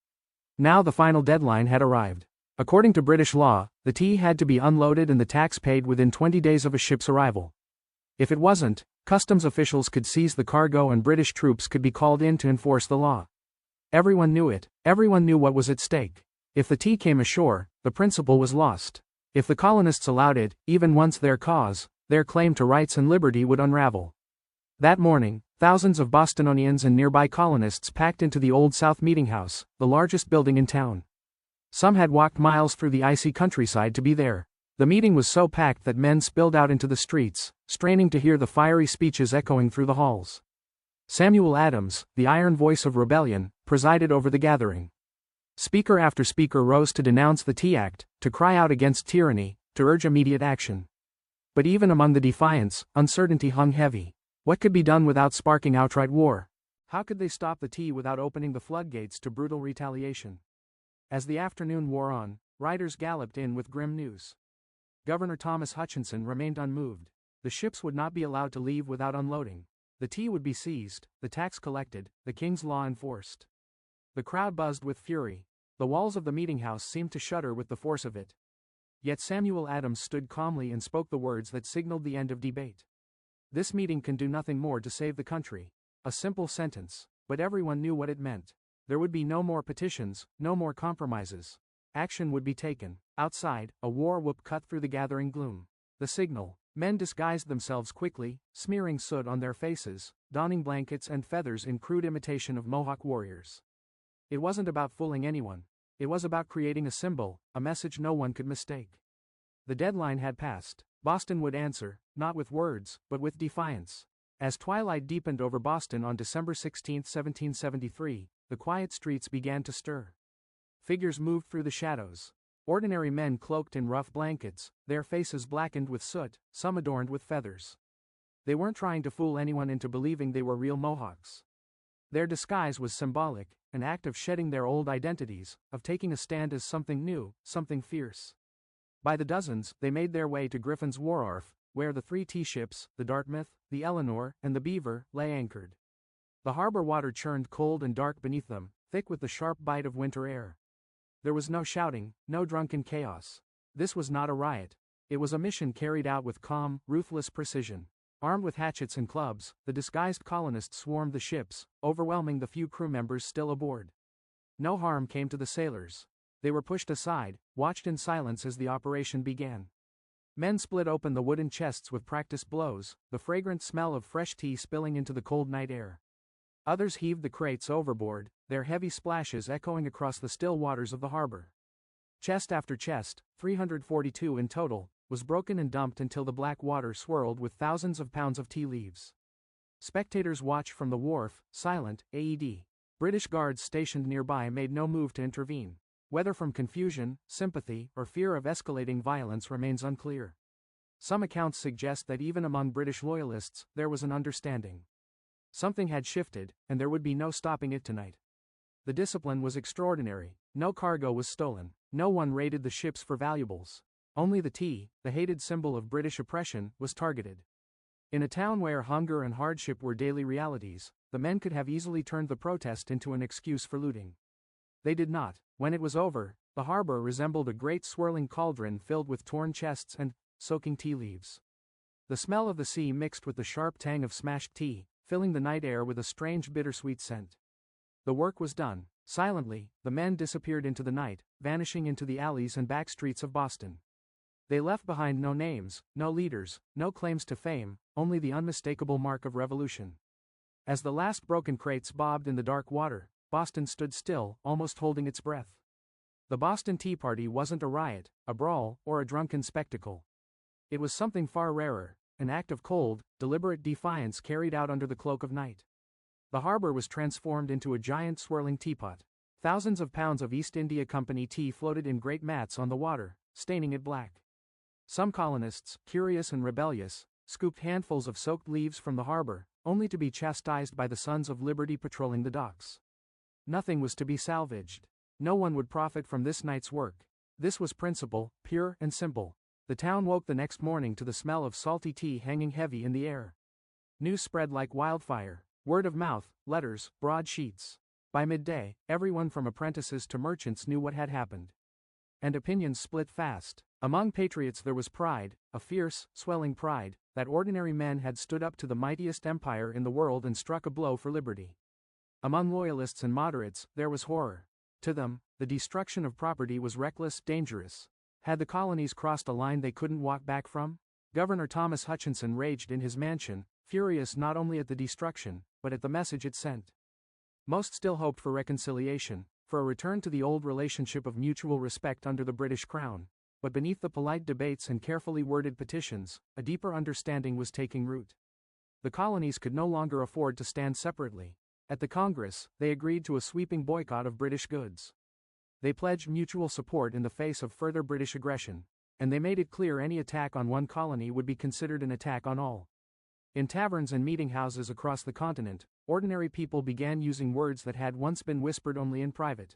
Now the final deadline had arrived. According to British law, the tea had to be unloaded and the tax paid within 20 days of a ship's arrival. If it wasn't, customs officials could seize the cargo and British troops could be called in to enforce the law. Everyone knew it, everyone knew what was at stake. If the tea came ashore, the principle was lost. If the colonists allowed it, even once their cause, their claim to rights and liberty would unravel. That morning, thousands of Bostonians and nearby colonists packed into the Old South Meeting House, the largest building in town. Some had walked miles through the icy countryside to be there. The meeting was so packed that men spilled out into the streets, straining to hear the fiery speeches echoing through the halls. Samuel Adams, the iron voice of rebellion, presided over the gathering. Speaker after speaker rose to denounce the Tea Act, to cry out against tyranny, to urge immediate action. But even among the defiants, uncertainty hung heavy. What could be done without sparking outright war? How could they stop the tea without opening the floodgates to brutal retaliation? As the afternoon wore on, riders galloped in with grim news. Governor Thomas Hutchinson remained unmoved. The ships would not be allowed to leave without unloading. The tea would be seized, the tax collected, the king's law enforced. The crowd buzzed with fury. The walls of the meeting house seemed to shudder with the force of it. Yet Samuel Adams stood calmly and spoke the words that signaled the end of debate. This meeting can do nothing more to save the country. A simple sentence, but everyone knew what it meant. There would be no more petitions, no more compromises. Action would be taken. Outside, a war whoop cut through the gathering gloom. The signal. Men disguised themselves quickly, smearing soot on their faces, donning blankets and feathers in crude imitation of Mohawk warriors. It wasn't about fooling anyone. It was about creating a symbol, a message no one could mistake. The deadline had passed. Boston would answer, not with words, but with defiance. As twilight deepened over Boston on December 16, 1773, the quiet streets began to stir. Figures moved through the shadows. Ordinary men cloaked in rough blankets, their faces blackened with soot, some adorned with feathers. They weren't trying to fool anyone into believing they were real Mohawks. Their disguise was symbolic, an act of shedding their old identities, of taking a stand as something new, something fierce. By the dozens, they made their way to Griffin's Wharf, where the 3 tea ships, the Dartmouth, the Eleanor, and the Beaver, lay anchored. The harbor water churned cold and dark beneath them, thick with the sharp bite of winter air. There was no shouting, no drunken chaos. This was not a riot. It was a mission carried out with calm, ruthless precision. Armed with hatchets and clubs, the disguised colonists swarmed the ships, overwhelming the few crew members still aboard. No harm came to the sailors. They were pushed aside, watched in silence as the operation began. Men split open the wooden chests with practiced blows, the fragrant smell of fresh tea spilling into the cold night air. Others heaved the crates overboard, their heavy splashes echoing across the still waters of the harbor. Chest after chest, 342 in total, was broken and dumped until the black water swirled with thousands of pounds of tea leaves. Spectators watched from the wharf, silent, British guards stationed nearby made no move to intervene. Whether from confusion, sympathy, or fear of escalating violence remains unclear. Some accounts suggest that even among British loyalists, there was an understanding. Something had shifted, and there would be no stopping it tonight. The discipline was extraordinary. No cargo was stolen. No one raided the ships for valuables. Only the tea, the hated symbol of British oppression, was targeted. In a town where hunger and hardship were daily realities, the men could have easily turned the protest into an excuse for looting. They did not. When it was over, the harbor resembled a great swirling cauldron filled with torn chests and soaking tea leaves. The smell of the sea mixed with the sharp tang of smashed tea, filling the night air with a strange bittersweet scent. The work was done. Silently, the men disappeared into the night, vanishing into the alleys and back streets of Boston. They left behind no names, no leaders, no claims to fame, only the unmistakable mark of revolution. As the last broken crates bobbed in the dark water, Boston stood still, almost holding its breath. The Boston Tea Party wasn't a riot, a brawl, or a drunken spectacle. It was something far rarer, an act of cold, deliberate defiance carried out under the cloak of night. The harbor was transformed into a giant swirling teapot. Thousands of pounds of East India Company tea floated in great mats on the water, staining it black. Some colonists, curious and rebellious, scooped handfuls of soaked leaves from the harbor, only to be chastised by the Sons of Liberty patrolling the docks. Nothing was to be salvaged. No one would profit from this night's work. This was principle, pure and simple. The town woke the next morning to the smell of salty tea hanging heavy in the air. News spread like wildfire. Word of mouth, letters, broadsheets. By midday, everyone from apprentices to merchants knew what had happened. And opinions split fast. Among patriots there was pride, a fierce, swelling pride, that ordinary men had stood up to the mightiest empire in the world and struck a blow for liberty. Among loyalists and moderates, there was horror. To them, the destruction of property was reckless, dangerous. Had the colonies crossed a line they couldn't walk back from? Governor Thomas Hutchinson raged in his mansion, furious not only at the destruction, but at the message it sent. Most still hoped for reconciliation, for a return to the old relationship of mutual respect under the British Crown. But beneath the polite debates and carefully worded petitions, a deeper understanding was taking root. The colonies could no longer afford to stand separately. At the Congress, they agreed to a sweeping boycott of British goods. They pledged mutual support in the face of further British aggression, and they made it clear any attack on one colony would be considered an attack on all. In taverns and meeting houses across the continent, ordinary people began using words that had once been whispered only in private.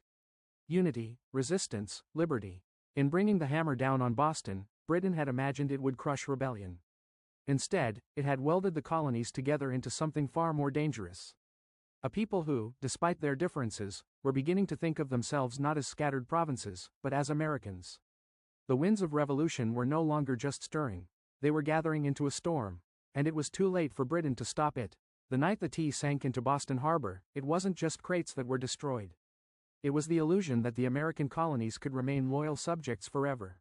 Unity, resistance, liberty. In bringing the hammer down on Boston, Britain had imagined it would crush rebellion. Instead, it had welded the colonies together into something far more dangerous. A people who, despite their differences, were beginning to think of themselves not as scattered provinces, but as Americans. The winds of revolution were no longer just stirring. They were gathering into a storm. And it was too late for Britain to stop it. The night the tea sank into Boston Harbor, it wasn't just crates that were destroyed. It was the illusion that the American colonies could remain loyal subjects forever.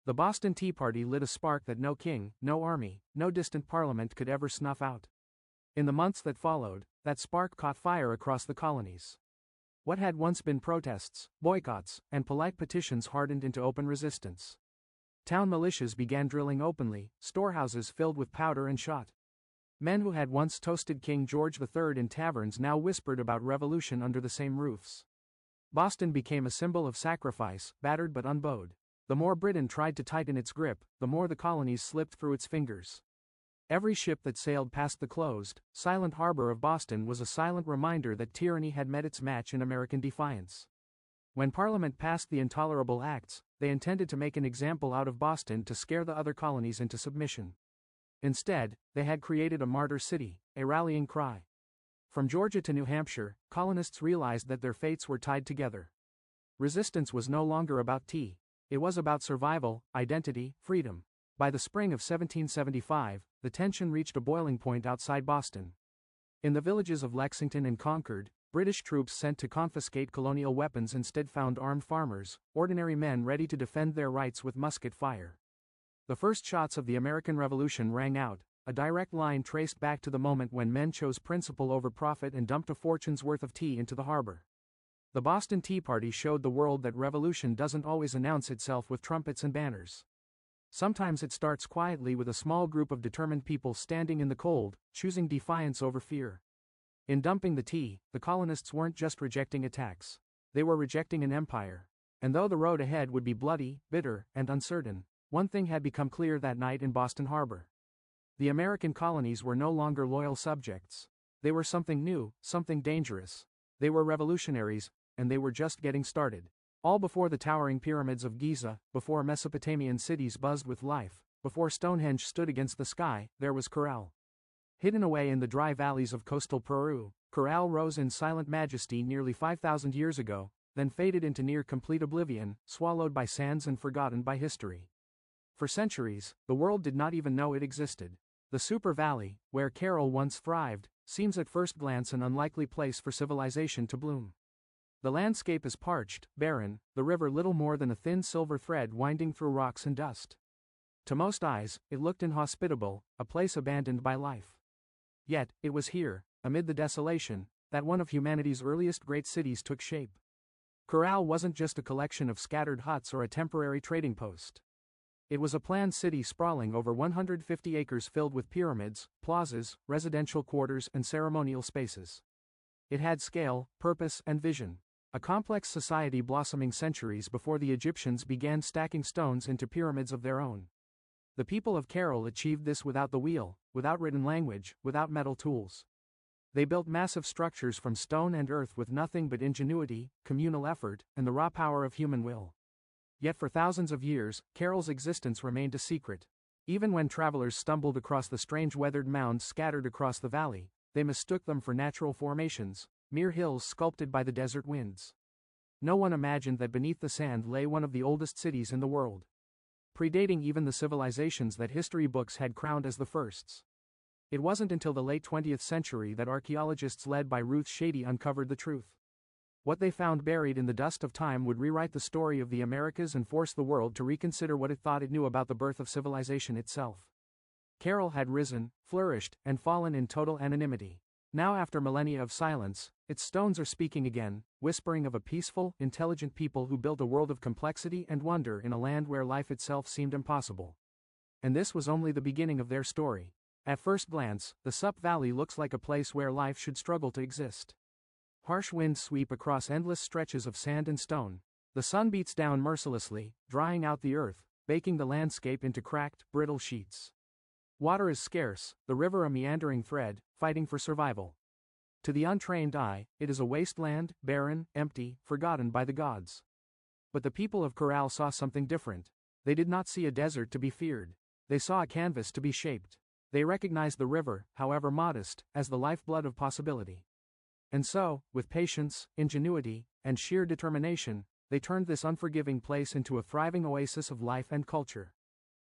The Boston Tea Party lit a spark that no king, no army, no distant parliament could ever snuff out. In the months that followed, that spark caught fire across the colonies. What had once been protests, boycotts, and polite petitions hardened into open resistance. Town militias began drilling openly, storehouses filled with powder and shot. Men who had once toasted King George III in taverns now whispered about revolution under the same roofs. Boston became a symbol of sacrifice, battered but unbowed. The more Britain tried to tighten its grip, the more the colonies slipped through its fingers. Every ship that sailed past the closed, silent harbor of Boston was a silent reminder that tyranny had met its match in American defiance. When Parliament passed the Intolerable Acts, they intended to make an example out of Boston to scare the other colonies into submission. Instead, they had created a martyr city, a rallying cry. From Georgia to New Hampshire, colonists realized that their fates were tied together. Resistance was no longer about tea. It was about survival, identity, freedom. By the spring of 1775, the tension reached a boiling point outside Boston. In the villages of Lexington and Concord, British troops sent to confiscate colonial weapons instead found armed farmers, ordinary men ready to defend their rights with musket fire. The first shots of the American Revolution rang out, a direct line traced back to the moment when men chose principle over profit and dumped a fortune's worth of tea into the harbor. The Boston Tea Party showed the world that revolution doesn't always announce itself with trumpets and banners. Sometimes it starts quietly with a small group of determined people standing in the cold, choosing defiance over fear. In dumping the tea, the colonists weren't just rejecting attacks. They were rejecting an empire. And though the road ahead would be bloody, bitter, and uncertain, one thing had become clear that night in Boston Harbor. The American colonies were no longer loyal subjects. They were something new, something dangerous. They were revolutionaries, and they were just getting started. All before the towering pyramids of Giza, before Mesopotamian cities buzzed with life, before Stonehenge stood against the sky, there was Corral. Hidden away in the dry valleys of coastal Peru, Corral rose in silent majesty nearly 5,000 years ago, then faded into near-complete oblivion, swallowed by sands and forgotten by history. For centuries, the world did not even know it existed. The Super Valley, where Carroll once thrived, seems at first glance an unlikely place for civilization to bloom. The landscape is parched, barren, the river little more than a thin silver thread winding through rocks and dust. To most eyes, it looked inhospitable, a place abandoned by life. Yet, it was here, amid the desolation, that one of humanity's earliest great cities took shape. Corral wasn't just a collection of scattered huts or a temporary trading post. It was a planned city sprawling over 150 acres filled with pyramids, plazas, residential quarters, and ceremonial spaces. It had scale, purpose, and vision. A complex society blossoming centuries before the Egyptians began stacking stones into pyramids of their own. The people of Cairo achieved this without the wheel, without written language, without metal tools. They built massive structures from stone and earth with nothing but ingenuity, communal effort, and the raw power of human will. Yet for thousands of years, Cairo's existence remained a secret. Even when travelers stumbled across the strange weathered mounds scattered across the valley, they mistook them for natural formations, mere hills sculpted by the desert winds. No one imagined that beneath the sand lay one of the oldest cities in the world, predating even the civilizations that history books had crowned as the firsts. It wasn't until the late 20th century that archaeologists led by Ruth Shady uncovered the truth. What they found buried in the dust of time would rewrite the story of the Americas and force the world to reconsider what it thought it knew about the birth of civilization itself. Cairo had risen, flourished, and fallen in total anonymity. Now, after millennia of silence, its stones are speaking again, whispering of a peaceful, intelligent people who built a world of complexity and wonder in a land where life itself seemed impossible. And this was only the beginning of their story. At first glance, the Sup Valley looks like a place where life should struggle to exist. Harsh winds sweep across endless stretches of sand and stone. The sun beats down mercilessly, drying out the earth, baking the landscape into cracked, brittle sheets. Water is scarce, the river a meandering thread, fighting for survival. To the untrained eye, it is a wasteland, barren, empty, forgotten by the gods. But the people of Corral saw something different. They did not see a desert to be feared. They saw a canvas to be shaped. They recognized the river, however modest, as the lifeblood of possibility. And so, with patience, ingenuity, and sheer determination, they turned this unforgiving place into a thriving oasis of life and culture.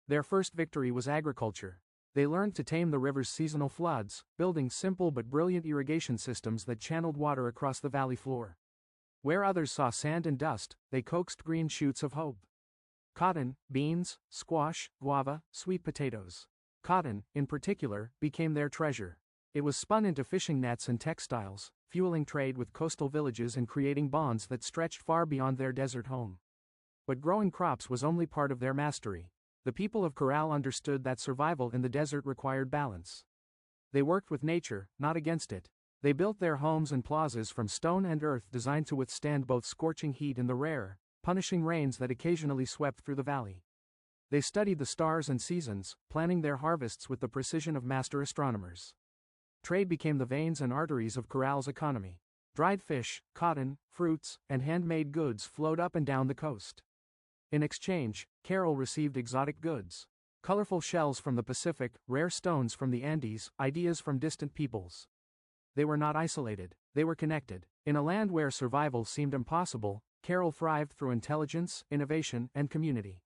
Their first victory was agriculture. They learned to tame the river's seasonal floods, building simple but brilliant irrigation systems that channeled water across the valley floor. Where others saw sand and dust, they coaxed green shoots of hope. Cotton, beans, squash, guava, sweet potatoes. Cotton, in particular, became their treasure. It was spun into fishing nets and textiles, fueling trade with coastal villages and creating bonds that stretched far beyond their desert home. But growing crops was only part of their mastery. The people of Corral understood that survival in the desert required balance. They worked with nature, not against it. They built their homes and plazas from stone and earth designed to withstand both scorching heat and the rare, punishing rains that occasionally swept through the valley. They studied the stars and seasons, planning their harvests with the precision of master astronomers. Trade became the veins and arteries of Corral's economy. Dried fish, cotton, fruits, and handmade goods flowed up and down the coast. In exchange, Cairo received exotic goods. Colorful shells from the Pacific, rare stones from the Andes, ideas from distant peoples. They were not isolated, they were connected. In a land where survival seemed impossible, Cairo thrived through intelligence, innovation, and community.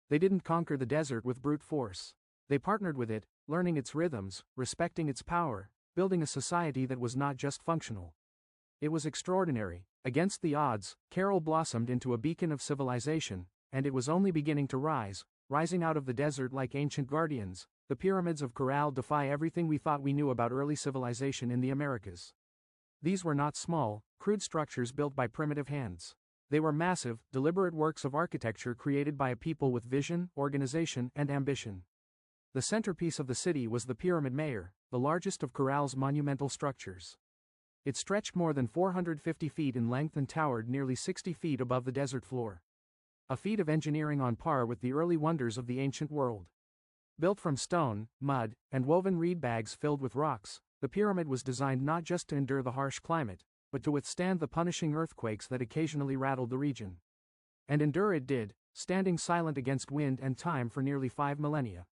They didn't conquer the desert with brute force. They partnered with it, learning its rhythms, respecting its power, building a society that was not just functional. It was extraordinary. Against the odds, Cairo blossomed into a beacon of civilization, and it was only beginning to rise, rising out of the desert like ancient guardians. The pyramids of Corral defy everything we thought we knew about early civilization in the Americas. These were not small, crude structures built by primitive hands. They were massive, deliberate works of architecture created by a people with vision, organization, and ambition. The centerpiece of the city was the Pyramid Mayor, the largest of Corral's monumental structures. It stretched more than 450 feet in length and towered nearly 60 feet above the desert floor. A feat of engineering on par with the early wonders of the ancient world. Built from stone, mud, and woven reed bags filled with rocks, the pyramid was designed not just to endure the harsh climate, but to withstand the punishing earthquakes that occasionally rattled the region. And endure it did, standing silent against wind and time for nearly 5 millennia.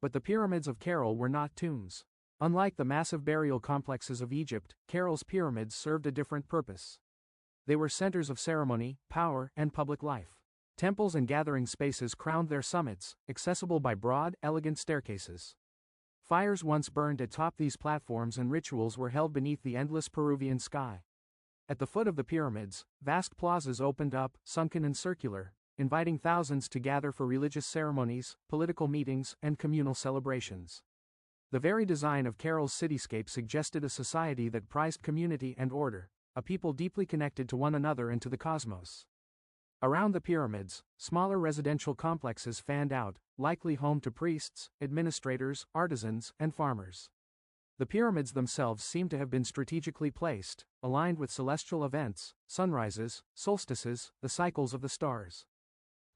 But the pyramids of Cairo were not tombs. Unlike the massive burial complexes of Egypt, Cairo's pyramids served a different purpose. They were centers of ceremony, power, and public life. Temples and gathering spaces crowned their summits, accessible by broad, elegant staircases. Fires once burned atop these platforms and rituals were held beneath the endless Peruvian sky. At the foot of the pyramids, vast plazas opened up, sunken and circular, inviting thousands to gather for religious ceremonies, political meetings, and communal celebrations. The very design of Carroll's cityscape suggested a society that prized community and order, a people deeply connected to one another and to the cosmos. Around the pyramids, smaller residential complexes fanned out, likely home to priests, administrators, artisans, and farmers. The pyramids themselves seem to have been strategically placed, aligned with celestial events, sunrises, solstices, the cycles of the stars.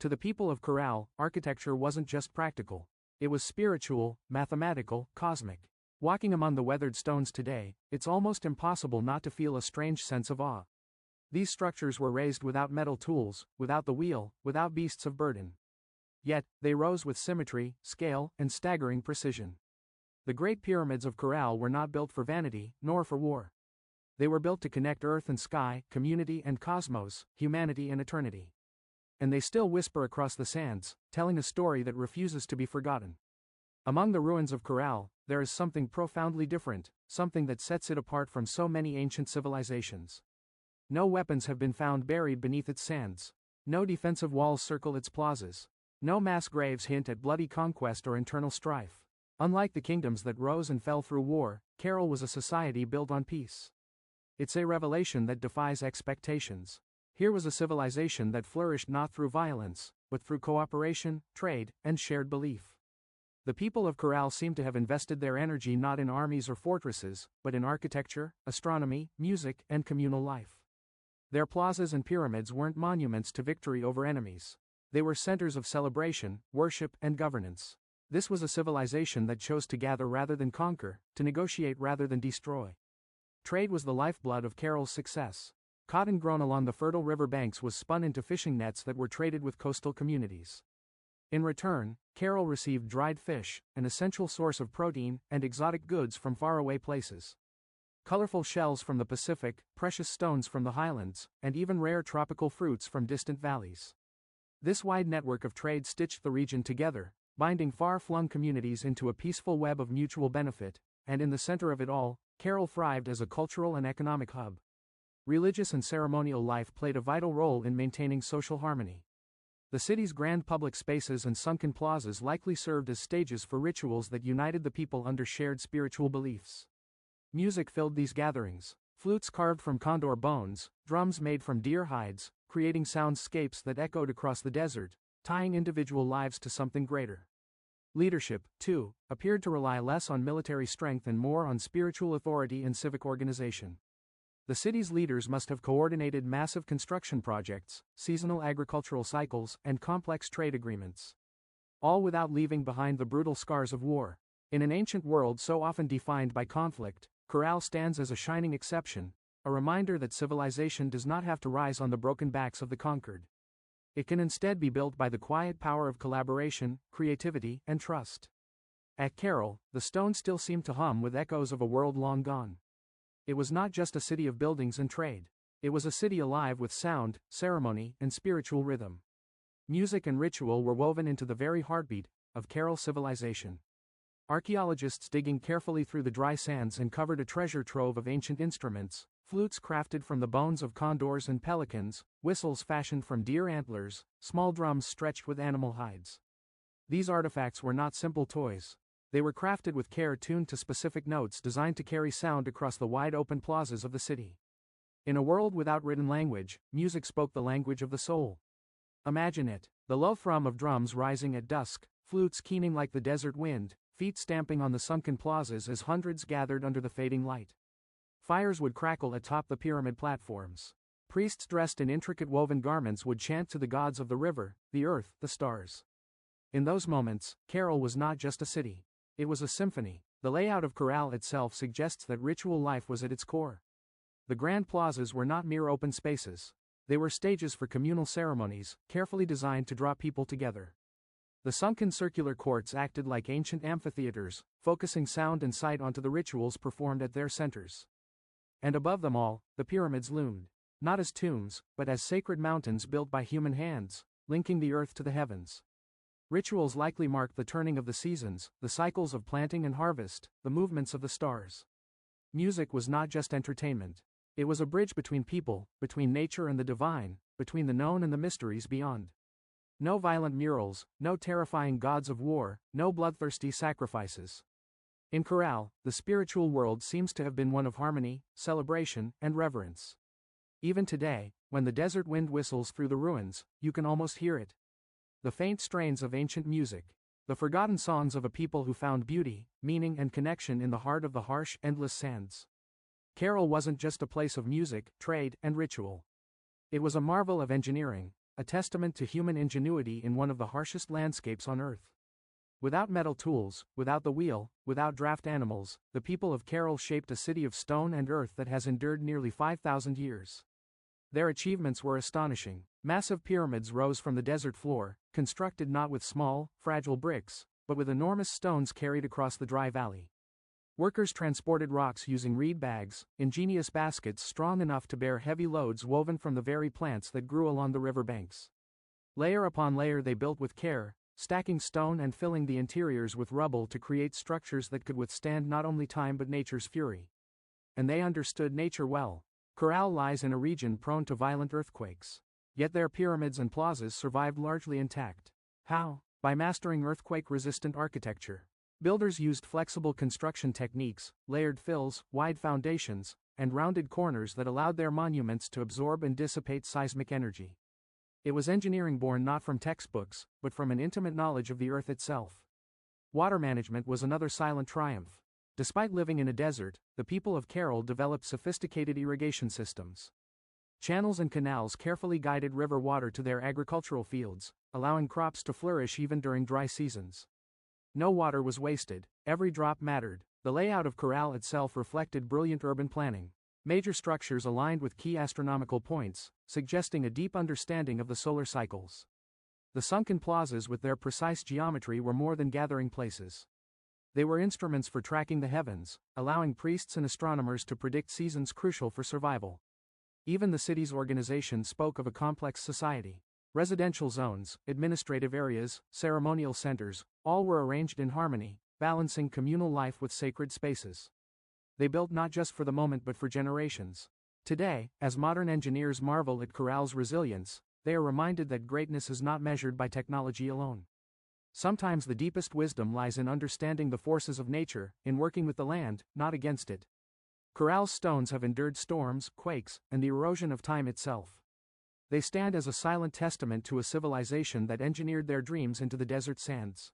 To the people of Corral, architecture wasn't just practical. It was spiritual, mathematical, cosmic. Walking among the weathered stones today, it's almost impossible not to feel a strange sense of awe. These structures were raised without metal tools, without the wheel, without beasts of burden. Yet, they rose with symmetry, scale, and staggering precision. The Great Pyramids of Corral were not built for vanity, nor for war. They were built to connect earth and sky, community and cosmos, humanity and eternity. And they still whisper across the sands, telling a story that refuses to be forgotten. Among the ruins of Corral, there is something profoundly different, something that sets it apart from so many ancient civilizations. No weapons have been found buried beneath its sands. No defensive walls circle its plazas. No mass graves hint at bloody conquest or internal strife. Unlike the kingdoms that rose and fell through war, Carroll was a society built on peace. It's a revelation that defies expectations. Here was a civilization that flourished not through violence, but through cooperation, trade, and shared belief. The people of Corral seem to have invested their energy not in armies or fortresses, but in architecture, astronomy, music, and communal life. Their plazas and pyramids weren't monuments to victory over enemies. They were centers of celebration, worship, and governance. This was a civilization that chose to gather rather than conquer, to negotiate rather than destroy. Trade was the lifeblood of Carroll's success. Cotton grown along the fertile river banks was spun into fishing nets that were traded with coastal communities. In return, Carroll received dried fish, an essential source of protein, and exotic goods from faraway places. Colorful shells from the Pacific, precious stones from the highlands, and even rare tropical fruits from distant valleys. This wide network of trade stitched the region together, binding far-flung communities into a peaceful web of mutual benefit, and in the center of it all, Carroll thrived as a cultural and economic hub. Religious and ceremonial life played a vital role in maintaining social harmony. The city's grand public spaces and sunken plazas likely served as stages for rituals that united the people under shared spiritual beliefs. Music filled these gatherings, flutes carved from condor bones, drums made from deer hides, creating soundscapes that echoed across the desert, tying individual lives to something greater. Leadership, too, appeared to rely less on military strength and more on spiritual authority and civic organization. The city's leaders must have coordinated massive construction projects, seasonal agricultural cycles, and complex trade agreements. All without leaving behind the brutal scars of war. In an ancient world so often defined by conflict, Corral stands as a shining exception, a reminder that civilization does not have to rise on the broken backs of the conquered. It can instead be built by the quiet power of collaboration, creativity, and trust. At Carroll, the stones still seemed to hum with echoes of a world long gone. It was not just a city of buildings and trade. It was a city alive with sound, ceremony, and spiritual rhythm. Music and ritual were woven into the very heartbeat of Carroll civilization. Archaeologists digging carefully through the dry sands uncovered a treasure trove of ancient instruments, flutes crafted from the bones of condors and pelicans, whistles fashioned from deer antlers, small drums stretched with animal hides. These artifacts were not simple toys. They were crafted with care, tuned to specific notes designed to carry sound across the wide-open plazas of the city. In a world without written language, music spoke the language of the soul. Imagine it, the low thrum of drums rising at dusk, flutes keening like the desert wind, feet stamping on the sunken plazas as hundreds gathered under the fading light. Fires would crackle atop the pyramid platforms. Priests dressed in intricate woven garments would chant to the gods of the river, the earth, the stars. In those moments, Carroll was not just a city. It was a symphony. The layout of Corral itself suggests that ritual life was at its core. The grand plazas were not mere open spaces. They were stages for communal ceremonies, carefully designed to draw people together. The sunken circular courts acted like ancient amphitheaters, focusing sound and sight onto the rituals performed at their centers. And above them all, the pyramids loomed, not as tombs, but as sacred mountains built by human hands, linking the earth to the heavens. Rituals likely marked the turning of the seasons, the cycles of planting and harvest, the movements of the stars. Music was not just entertainment. It was a bridge between people, between nature and the divine, between the known and the mysteries beyond. No violent murals, no terrifying gods of war, no bloodthirsty sacrifices. In Corral, the spiritual world seems to have been one of harmony, celebration, and reverence. Even today, when the desert wind whistles through the ruins, you can almost hear it. The faint strains of ancient music. The forgotten songs of a people who found beauty, meaning and connection in the heart of the harsh, endless sands. Carroll wasn't just a place of music, trade, and ritual. It was a marvel of engineering, a testament to human ingenuity in one of the harshest landscapes on Earth. Without metal tools, without the wheel, without draft animals, the people of Carroll shaped a city of stone and earth that has endured nearly 5,000 years. Their achievements were astonishing. Massive pyramids rose from the desert floor, constructed not with small, fragile bricks, but with enormous stones carried across the dry valley. Workers transported rocks using reed bags, ingenious baskets strong enough to bear heavy loads woven from the very plants that grew along the river banks. Layer upon layer they built with care, stacking stone and filling the interiors with rubble to create structures that could withstand not only time but nature's fury. And they understood nature well. Corral lies in a region prone to violent earthquakes. Yet their pyramids and plazas survived largely intact. How? By mastering earthquake-resistant architecture. Builders used flexible construction techniques, layered fills, wide foundations, and rounded corners that allowed their monuments to absorb and dissipate seismic energy. It was engineering born not from textbooks, but from an intimate knowledge of the earth itself. Water management was another silent triumph. Despite living in a desert, the people of Carroll developed sophisticated irrigation systems. Channels and canals carefully guided river water to their agricultural fields, allowing crops to flourish even during dry seasons. No water was wasted, every drop mattered. The layout of Corral itself reflected brilliant urban planning. Major structures aligned with key astronomical points, suggesting a deep understanding of the solar cycles. The sunken plazas with their precise geometry were more than gathering places. They were instruments for tracking the heavens, allowing priests and astronomers to predict seasons crucial for survival. Even the city's organization spoke of a complex society. Residential zones, administrative areas, ceremonial centers, all were arranged in harmony, balancing communal life with sacred spaces. They built not just for the moment but for generations. Today, as modern engineers marvel at Corral's resilience, they are reminded that greatness is not measured by technology alone. Sometimes the deepest wisdom lies in understanding the forces of nature, in working with the land, not against it. Corral's stones have endured storms, quakes, and the erosion of time itself. They stand as a silent testament to a civilization that engineered their dreams into the desert sands.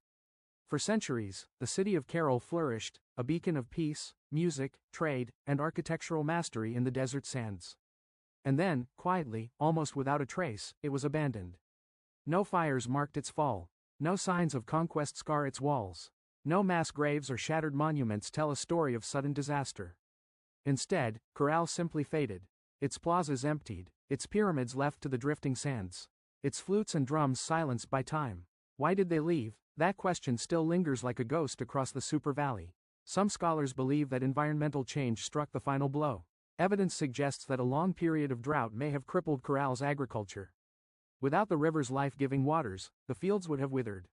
For centuries, the city of Carroll flourished, a beacon of peace, music, trade, and architectural mastery in the desert sands. And then, quietly, almost without a trace, it was abandoned. No fires marked its fall. No signs of conquest scar its walls. No mass graves or shattered monuments tell a story of sudden disaster. Instead, Corral simply faded. Its plazas emptied, its pyramids left to the drifting sands, its flutes and drums silenced by time. Why did they leave? That question still lingers like a ghost across the Super Valley. Some scholars believe that environmental change struck the final blow. Evidence suggests that a long period of drought may have crippled Corral's agriculture. Without the river's life-giving waters, the fields would have withered.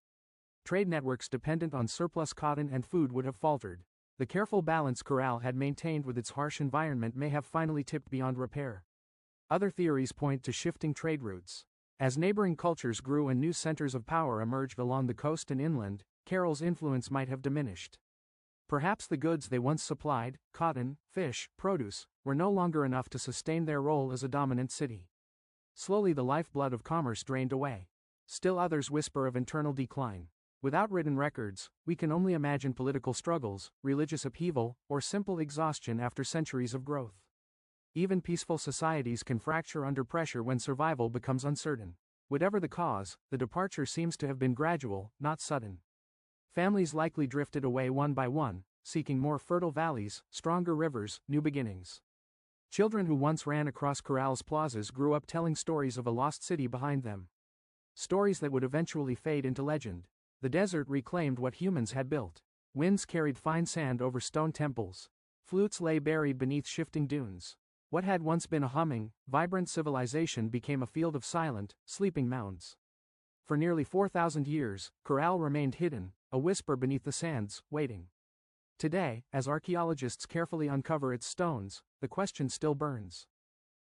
Trade networks dependent on surplus cotton and food would have faltered. The careful balance Corral had maintained with its harsh environment may have finally tipped beyond repair. Other theories point to shifting trade routes. As neighboring cultures grew and new centers of power emerged along the coast and inland, Carroll's influence might have diminished. Perhaps the goods they once supplied, cotton, fish, produce, were no longer enough to sustain their role as a dominant city. Slowly the lifeblood of commerce drained away. Still others whisper of internal decline. Without written records, we can only imagine political struggles, religious upheaval, or simple exhaustion after centuries of growth. Even peaceful societies can fracture under pressure when survival becomes uncertain. Whatever the cause, the departure seems to have been gradual, not sudden. Families likely drifted away one by one, seeking more fertile valleys, stronger rivers, new beginnings. Children who once ran across Corral's plazas grew up telling stories of a lost city behind them. Stories that would eventually fade into legend. The desert reclaimed what humans had built. Winds carried fine sand over stone temples. Flutes lay buried beneath shifting dunes. What had once been a humming, vibrant civilization became a field of silent, sleeping mounds. For nearly 4,000 years, Corral remained hidden, a whisper beneath the sands, waiting. Today, as archaeologists carefully uncover its stones, the question still burns.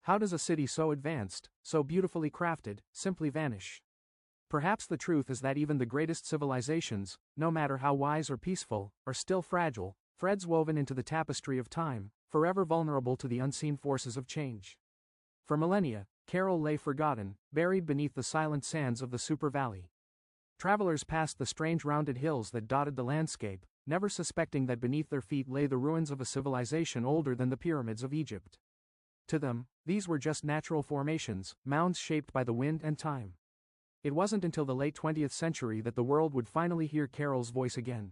How does a city so advanced, so beautifully crafted, simply vanish? Perhaps the truth is that even the greatest civilizations, no matter how wise or peaceful, are still fragile, threads woven into the tapestry of time, forever vulnerable to the unseen forces of change. For millennia, Carroll lay forgotten, buried beneath the silent sands of the Super Valley. Travelers passed the strange rounded hills that dotted the landscape, never suspecting that beneath their feet lay the ruins of a civilization older than the pyramids of Egypt. To them, these were just natural formations, mounds shaped by the wind and time. It wasn't until the late 20th century that the world would finally hear Carroll's voice again.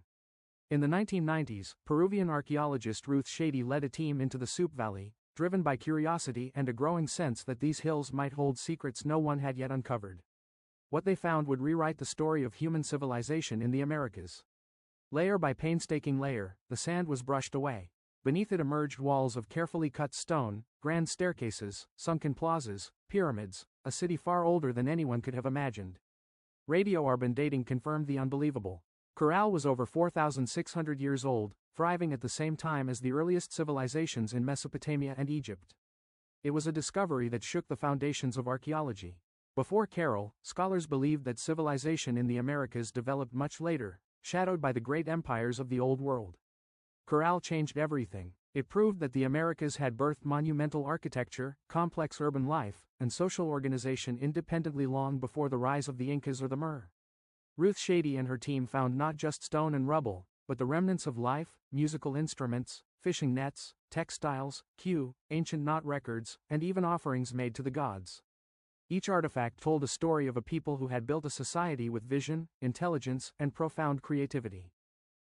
In the 1990s, Peruvian archaeologist Ruth Shady led a team into the Soup Valley, driven by curiosity and a growing sense that these hills might hold secrets no one had yet uncovered. What they found would rewrite the story of human civilization in the Americas. Layer by painstaking layer, the sand was brushed away. Beneath it emerged walls of carefully cut stone, grand staircases, sunken plazas, pyramids, a city far older than anyone could have imagined. Radio-urban dating confirmed the unbelievable. Corral was over 4,600 years old, thriving at the same time as the earliest civilizations in Mesopotamia and Egypt. It was a discovery that shook the foundations of archaeology. Before Carroll, scholars believed that civilization in the Americas developed much later, shadowed by the great empires of the Old World. Corral changed everything. It proved that the Americas had birthed monumental architecture, complex urban life, and social organization independently long before the rise of the Incas or the Mer. Ruth Shady and her team found not just stone and rubble, but the remnants of life, musical instruments, fishing nets, textiles, ancient knot records, and even offerings made to the gods. Each artifact told a story of a people who had built a society with vision, intelligence, and profound creativity.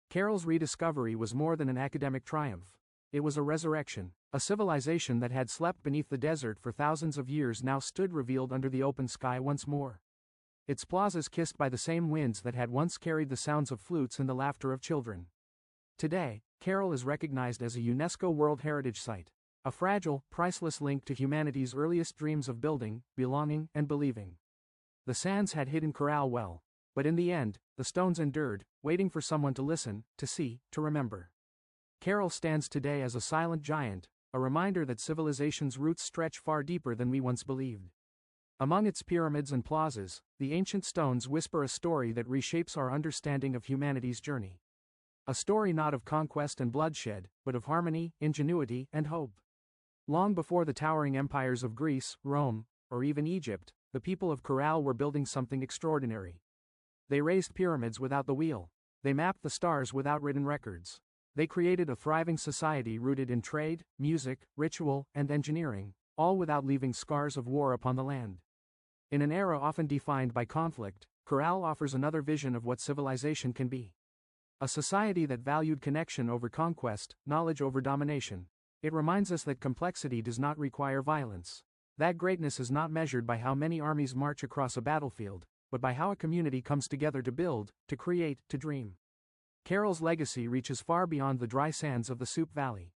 Carroll's rediscovery was more than an academic triumph. It was a resurrection. A civilization that had slept beneath the desert for thousands of years now stood revealed under the open sky once more. Its plazas kissed by the same winds that had once carried the sounds of flutes and the laughter of children. Today, Carroll is recognized as a UNESCO World Heritage Site, a fragile, priceless link to humanity's earliest dreams of building, belonging, and believing. The sands had hidden Corral well, but in the end, the stones endured, waiting for someone to listen, to see, to remember. Carroll stands today as a silent giant, a reminder that civilization's roots stretch far deeper than we once believed. Among its pyramids and plazas, the ancient stones whisper a story that reshapes our understanding of humanity's journey. A story not of conquest and bloodshed, but of harmony, ingenuity, and hope. Long before the towering empires of Greece, Rome, or even Egypt, the people of Corral were building something extraordinary. They raised pyramids without the wheel. They mapped the stars without written records. They created a thriving society rooted in trade, music, ritual, and engineering, all without leaving scars of war upon the land. In an era often defined by conflict, Corral offers another vision of what civilization can be. A society that valued connection over conquest, knowledge over domination. It reminds us that complexity does not require violence. That greatness is not measured by how many armies march across a battlefield, but by how a community comes together to build, to create, to dream. Carroll's legacy reaches far beyond the dry sands of the Soup Valley.